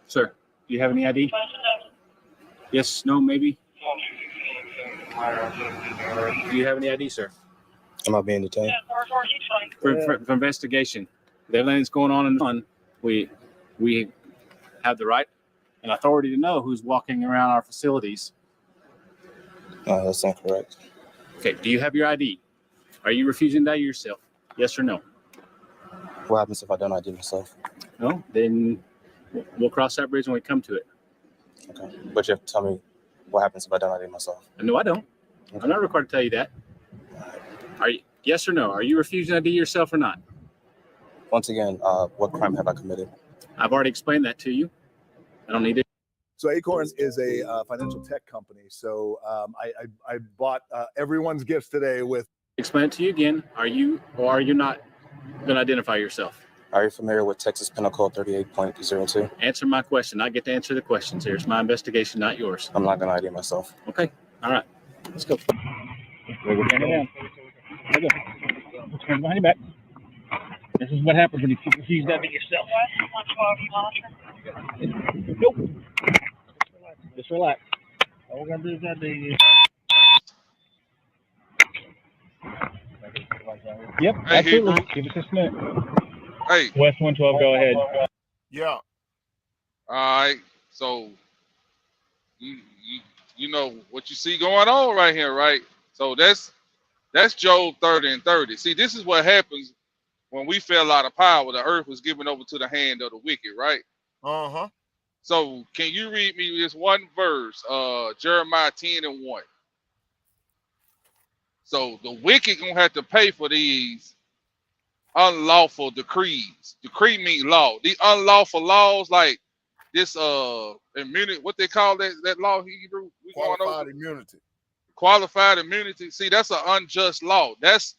Sir, do you have any ID? Yes, no, maybe. Do you have any ID, sir? I'm not being detained. For investigation. With everything that's going on and on, we have the right and authority to know who's walking around our facilities. No, that's incorrect. Okay, do you have your ID? Are you refusing to ID yourself? Yes or no? What happens if I don't ID myself? No, then we'll cross that bridge when we come to it. Okay, but you have to tell me what happens if I don't ID myself. No, I don't. Okay. I'm not required to tell you that. Are you? Yes or no? Are you refusing to ID yourself or not? Once again, what crime have I committed? I've already explained that to you. I don't need it. So Acorns is a financial tech company. So I bought everyone's gifts today with. Explain it to you again. Are you or are you not going to identify yourself? Are you familiar with Texas Penal Code 38.02? Answer my question. I get to answer the questions here. It's my investigation, not yours. I'm not going to ID myself. Okay. All right. Let's go. Down. Let's go behind your back. This is what happens when you refuse to ID yourself. Nope. Just relax. All we're going to do is ID you. Yep, hey, absolutely. Hebrew. Give us just a minute. Hey. West 112, go ahead. Yeah. All right. So, you know what you see going on right here, right? So that's Job 30 and 30. See, this is what happens when we fell out of power. The earth was given over to the hand of the wicked, right? Uh-huh. So can you read me this one verse, Jeremiah 10 and 1? So the wicked gonna have to pay for these unlawful decrees. Decree means law. The unlawful laws like this immunity, what they call that law, Hebrew? Qualified immunity. Qualified immunity. See, that's an unjust law. That's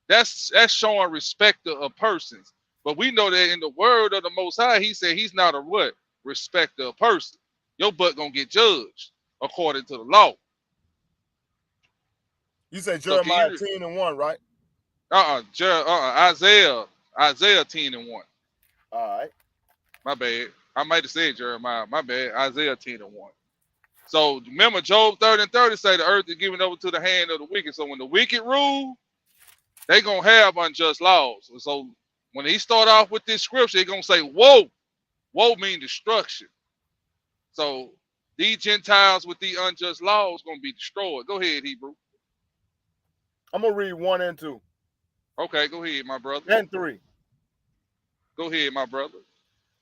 That's showing respect of persons. But we know that in the word of the Most High, he said he's not a what? Respecter of person. Your butt gonna get judged according to the law. You say So Jeremiah 10:1, right? Isaiah 10:1. All right. My bad. I might have said Jeremiah. My bad. Isaiah 10:1. So remember, Job 30:30 say the earth is given over to the hand of the wicked. So when the wicked rule, they gonna have unjust laws. So when he start off with this scripture, he gonna say, "Woe, woe" mean destruction. So these Gentiles with the unjust laws gonna be destroyed. Go ahead, Hebrew. I'm gonna read 1 and 2. Okay, go ahead, my brother. And 3. Go ahead, my brother.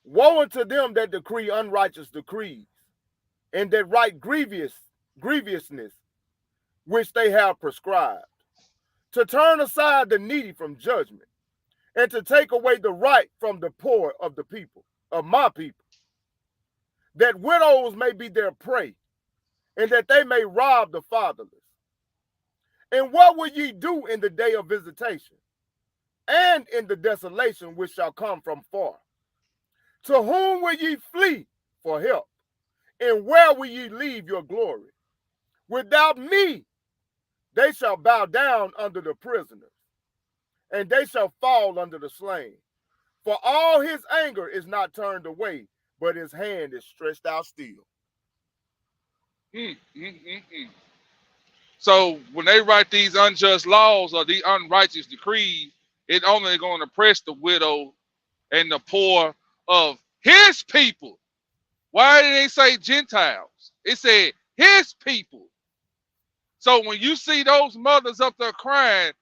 Woe unto them that decree unrighteous decrees, and that write grievousness which they have prescribed, to turn aside the needy from judgment, and to take away the right from the poor of the people, of my people, that widows may be their prey, and that they may rob the fatherless. And what will ye do in the day of visitation, and in the desolation which shall come from far? To whom will ye flee for help? And where will ye leave your glory? Without me, they shall bow down under the prisoners, and they shall fall under the slain. For all his anger is not turned away, but his hand is stretched out still. So when they write these unjust laws or these unrighteous decrees, it only going to oppress the widow and the poor of his people. Why did they say Gentiles? It said his people. So when you see those mothers up there crying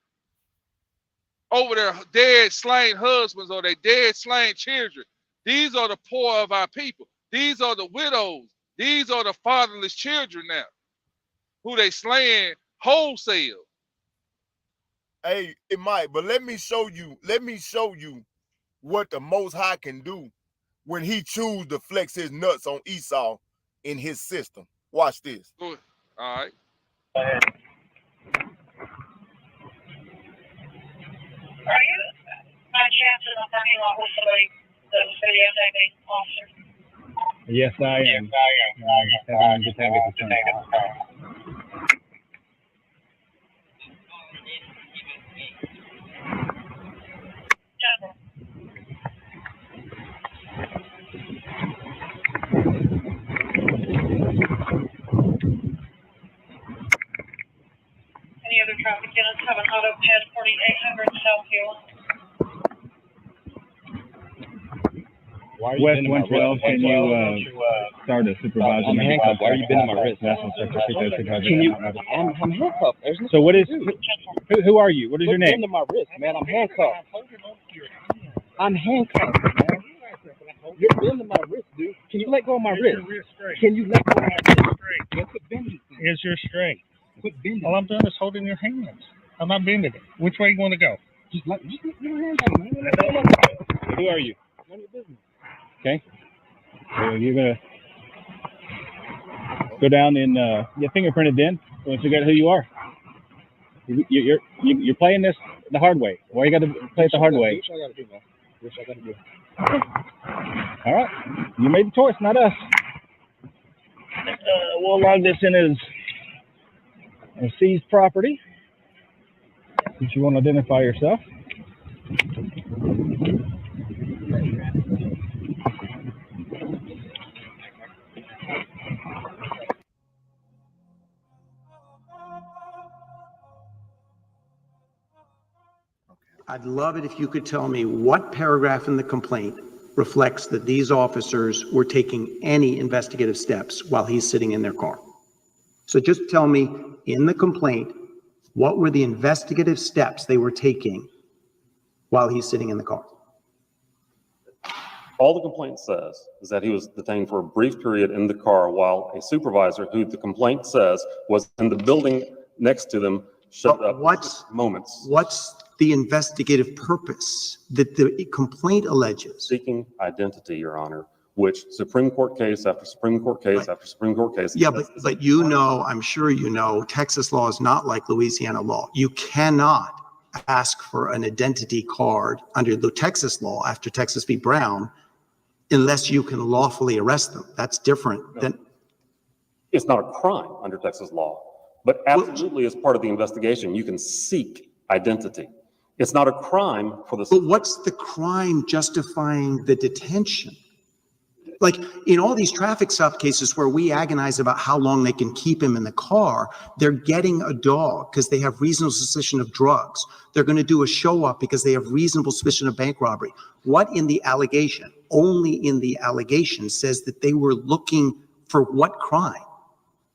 over their dead, slain husbands or their dead, slain children, these are the poor of our people. These are the widows. These are the fatherless children now, who they slaying wholesale. Hey, it might, but let me show you what the Most High can do when he choose to flex his nuts on Esau in his system. Watch this. All right. Are you by chance in the parking lot with somebody that was videotaping, officer? Yes, I am. Having a good time with the son. Any other traffic units have an auto ped 4800 South Hill? West 112, can you start a supervisor? I'm handcuffed. Why are you bending my wrist? Can you? I'm handcuffed. So what is? Who are you? What is your name? Bending my wrist, man. I'm handcuffed. I'm handcuffed, man. You're bending my wrist, dude. Can you let go of my wrist? Can you let go of my wrist? Quit bending. Is your straight? Quit bending. All I'm doing is holding your hands. I'm not bending it. Which way you want to go? Just let your hands on, man. Who are you? None of your business. Okay. So you're gonna go down and get fingerprinted. Then once you figure out who you are, you're playing this the hard way. Why you got to play it the hard way? All right, you made the choice, not us. We'll log this in as seized property. If you want to identify yourself. I'd love it if you could tell me what paragraph in the complaint reflects that these officers were taking any investigative steps while he's sitting in their car. So just tell me in the complaint, what were the investigative steps they were taking while he's sitting in the car? All the complaint says is that he was detained for a brief period in the car while a supervisor, who the complaint says was in the building next to them, shut up moments. What's the investigative purpose that the complaint alleges? Seeking identity, Your Honor, which Supreme Court case after Supreme Court case after Supreme Court case. Yeah, but you know, I'm sure you know, Texas law is not like Louisiana law. You cannot ask for an identity card under the Texas law after Texas v. Brown unless you can lawfully arrest them. That's different than. It's not a crime under Texas law, but absolutely as part of the investigation, you can seek identity. It's not a crime for the. But what's the crime justifying the detention? Like in all these traffic stop cases where we agonize about how long they can keep him in the car, they're getting a dog because they have reasonable suspicion of drugs. They're going to do a show up because they have reasonable suspicion of bank robbery. What in the allegation, only in the allegation, says that they were looking for what crime?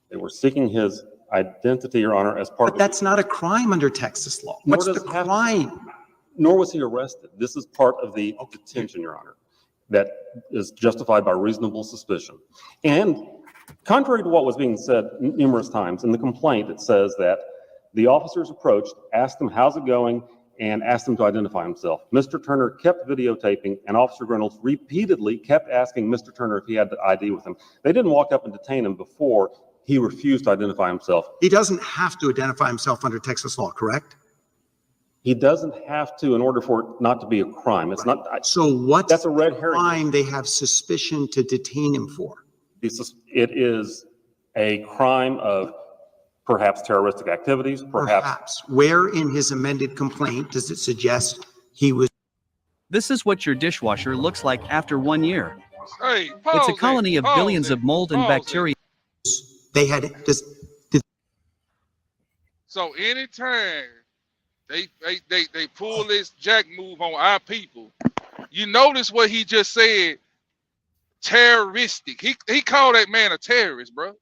They were seeking his identity, Your Honor, as part of. But that's not a crime under Texas law. What's the crime? Nor was he arrested. This is part of the detention, Your Honor, that is justified by reasonable suspicion. And contrary to what was being said numerous times in the complaint, it says that the officers approached, asked him, how's it going, and asked him to identify himself. Mr. Turner kept videotaping, and Officer Reynolds repeatedly kept asking Mr. Turner if he had the ID with him. They didn't walk up and detain him before he refused to identify himself. He doesn't have to identify himself under Texas law, correct? He doesn't have to in order for it not to be a crime. It's not. So what's that's a red herring. Crime they have suspicion to detain him for? It is a crime of perhaps terroristic activities, perhaps. Where in his amended complaint does it suggest he was? This is what your dishwasher looks like after 1 year. Hey, it's a colony of billions of mold and bacteria. They had So anytime they pull this jack move on our people, you notice what he just said, terroristic. He called that man a terrorist, bro.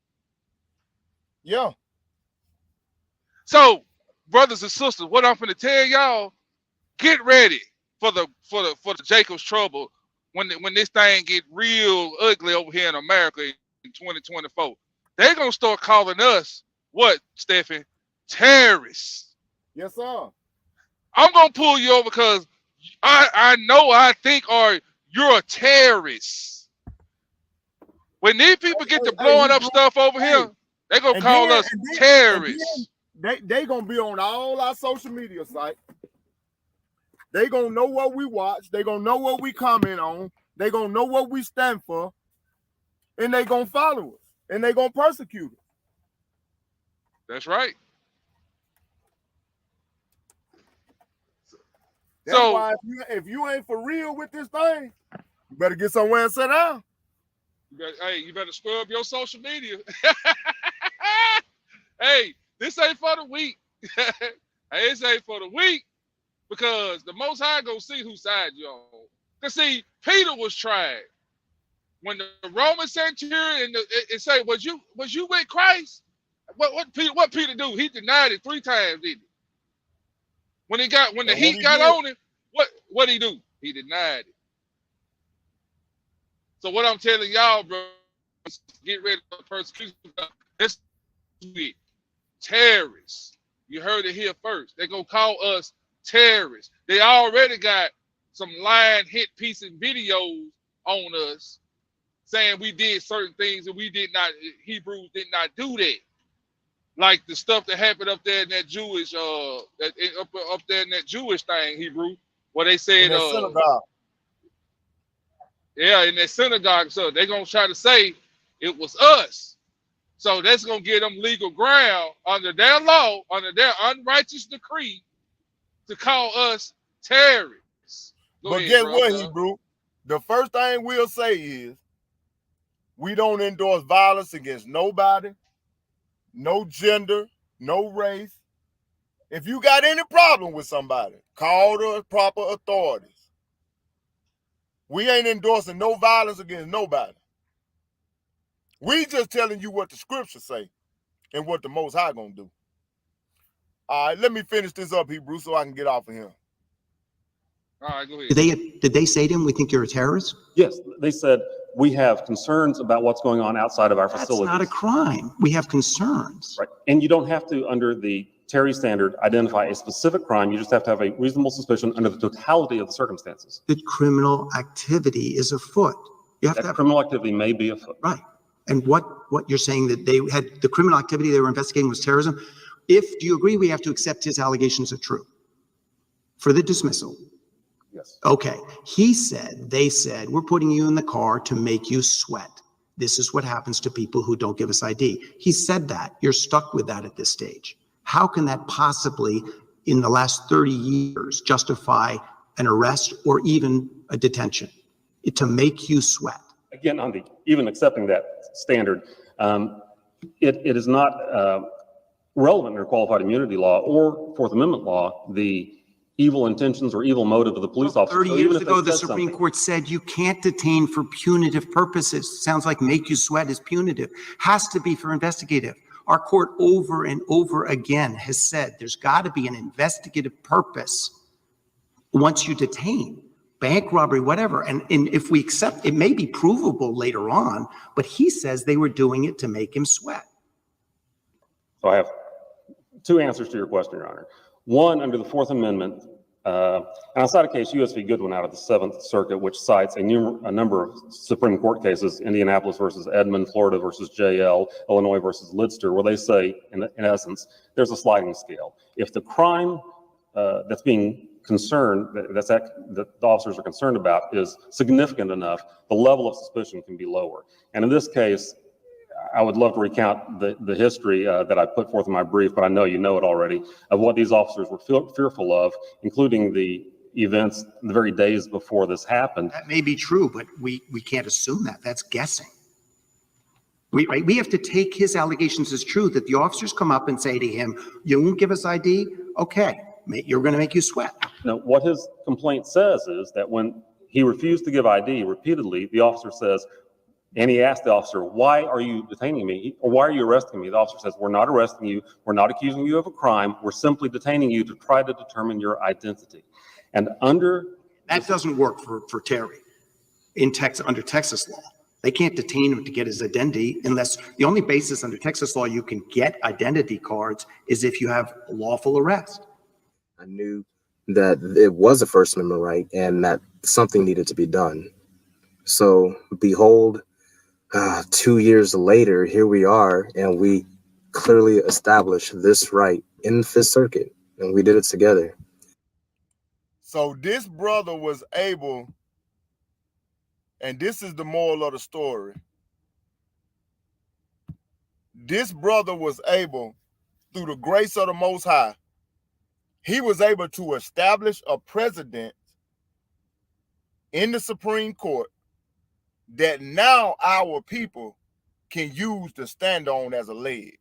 Yeah. So, brothers and sisters, what I'm finna tell y'all, get ready for the Jacob's trouble when this thing get real ugly over here in America in 2024. They're gonna start calling us what, Stephen? Terrorists. Yes, sir. I'm gonna pull you over because I think you're a terrorist. When these people get to blowing up stuff over here, they're gonna call us terrorists. They gonna be on all our social media sites. They gonna know what we watch. They gonna know what we comment on. They gonna know what we stand for, and they gonna follow us, and they gonna persecute us. That's right. That's why if you ain't for real with this thing, you better get somewhere and sit down. You better scrub your social media. Hey, this ain't for the weak. This ain't for the weak, because the Most High gonna see whose side you're on. Cause see, Peter was tried when the Roman centurion and say, "Was you with Christ?" What Peter do? He denied it 3 times, didn't he? When the heat got on him, what he do? He denied it. So what I'm telling y'all, bro, get ready for persecution. This is terrorists. You heard it here first. They're gonna call us terrorists. They already got some lying hit piece of videos on us saying we did certain things and we did not. Hebrews did not do that. Like the stuff that happened up there in that Jewish, up there in that Jewish thing, Hebrew, where they said, synagogue. Yeah, in that synagogue. So they're gonna try to say it was us. So that's gonna give them legal ground under their law, under their unrighteous decree, to call us terrorists. But get what, Hebrew? The first thing we'll say is we don't endorse violence against nobody. No gender, no race. If you got any problem with somebody, call the proper authorities. We ain't endorsing no violence against nobody. We just telling you what the scriptures say and what the Most High gonna do. All right, let me finish this up, Hebrew, so I can get off of here. All right, go ahead. Did they say to him, "We think you're a terrorist"? Yes, they said we have concerns about what's going on outside of our facilities. That's not a crime. We have concerns. Right, and you don't have to, under the Terry standard, identify a specific crime. You just have to have a reasonable suspicion under the totality of the circumstances. That criminal activity is afoot. You have to have criminal activity may be afoot. Right. And what you're saying, that they had the criminal activity they were investigating was terrorism. Do you agree we have to accept his allegations are true? for the dismissal. Yes. Okay. They said, we're putting you in the car to make you sweat. This is what happens to people who don't give us ID. He said that. You're stuck with that at this stage. How can that possibly, in the last 30 years, justify an arrest or even a detention? To make you sweat. Again, on even accepting that standard, it is not relevant under qualified immunity law or Fourth Amendment law, the evil intentions or evil motive of the police officer. 30 years ago, the Supreme Court said you can't detain for punitive purposes. Sounds like make you sweat is punitive. Has to be for investigative. Our court over and over again has said there's got to be an investigative purpose once you detain. Bank robbery, whatever. And if we accept, it may be provable later on, but he says they were doing it to make him sweat. So I have two answers to your question, Your Honor. One, under the Fourth Amendment, and I cite a case, U.S. v. Goodwin out of the Seventh Circuit, which cites a number of Supreme Court cases, Indianapolis versus Edmond, Florida versus JL, Illinois versus Lidster, where they say, in essence, there's a sliding scale. If the crime that's being concerned, that the officers are concerned about is significant enough, the level of suspicion can be lower. And in this case, I would love to recount the history that I put forth in my brief, but I know you know it already, of what these officers were fearful of, including the events the very days before this happened. That may be true, but we can't assume that. That's guessing. We have to take his allegations as true, that the officers come up and say to him, you won't give us ID? Okay, you're going to make you sweat. Now, what his complaint says is that when he refused to give ID repeatedly, the officer says, and he asked the officer, why are you detaining me? Or why are you arresting me? The officer says, we're not arresting you. We're not accusing you of a crime. We're simply detaining you to try to determine your identity. And that doesn't work for Terry under Texas law. They can't detain him to get his identity unless the only basis under Texas law you can get identity cards is if you have a lawful arrest. I knew that it was a First Amendment right and that something needed to be done. So behold, 2 years later, here we are, and we clearly established this right in the Fifth Circuit, and we did it together. So this brother was able, and this is the moral of the story. This brother was able, through the grace of the Most High, he was able to establish a precedent in the Supreme Court that now our people can use to stand on as a leg.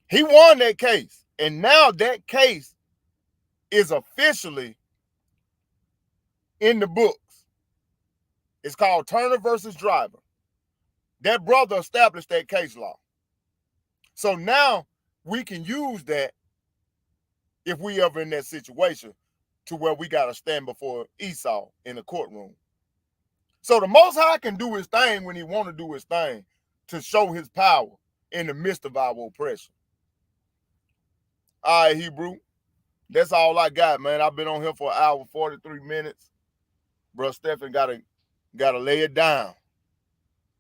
He won that case, and now that case is officially in the books. It's called Turner versus Driver. That brother established that case law. So now we can use that if we ever in that situation to where we got to stand before Esau in the courtroom. So the Most High can do his thing when he want to do his thing to show his power in the midst of our oppression. All right, Hebrew. That's all I got, man. I've been on here for an hour, 43 minutes. Bro, Stephen gotta lay it down.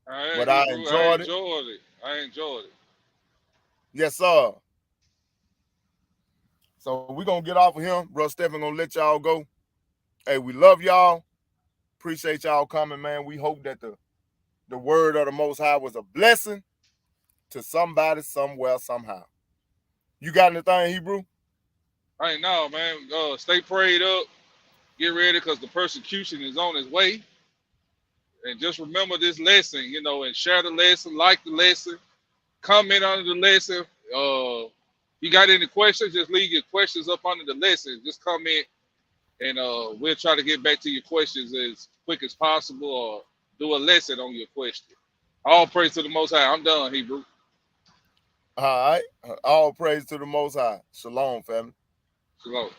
Right, but I enjoyed it. I enjoyed it. Yes, sir. So we're going to get off of him. Bro, Stephen going to let y'all go. Hey, we love y'all. Appreciate y'all coming, man. We hope that the word of the Most High was a blessing to somebody, somewhere, somehow. You got anything, Hebrew? I ain't know, man. Stay prayed up. Get ready, because the persecution is on its way. And just remember this lesson, and share the lesson, like the lesson, comment under the lesson. You got any questions, just leave your questions up under the lesson. Just comment, and we'll try to get back to your questions as quick as possible, or do a lesson on your question. All praise to the Most High. I'm done, Hebrew. All right. All praise to the Most High. Shalom, family. Shalom.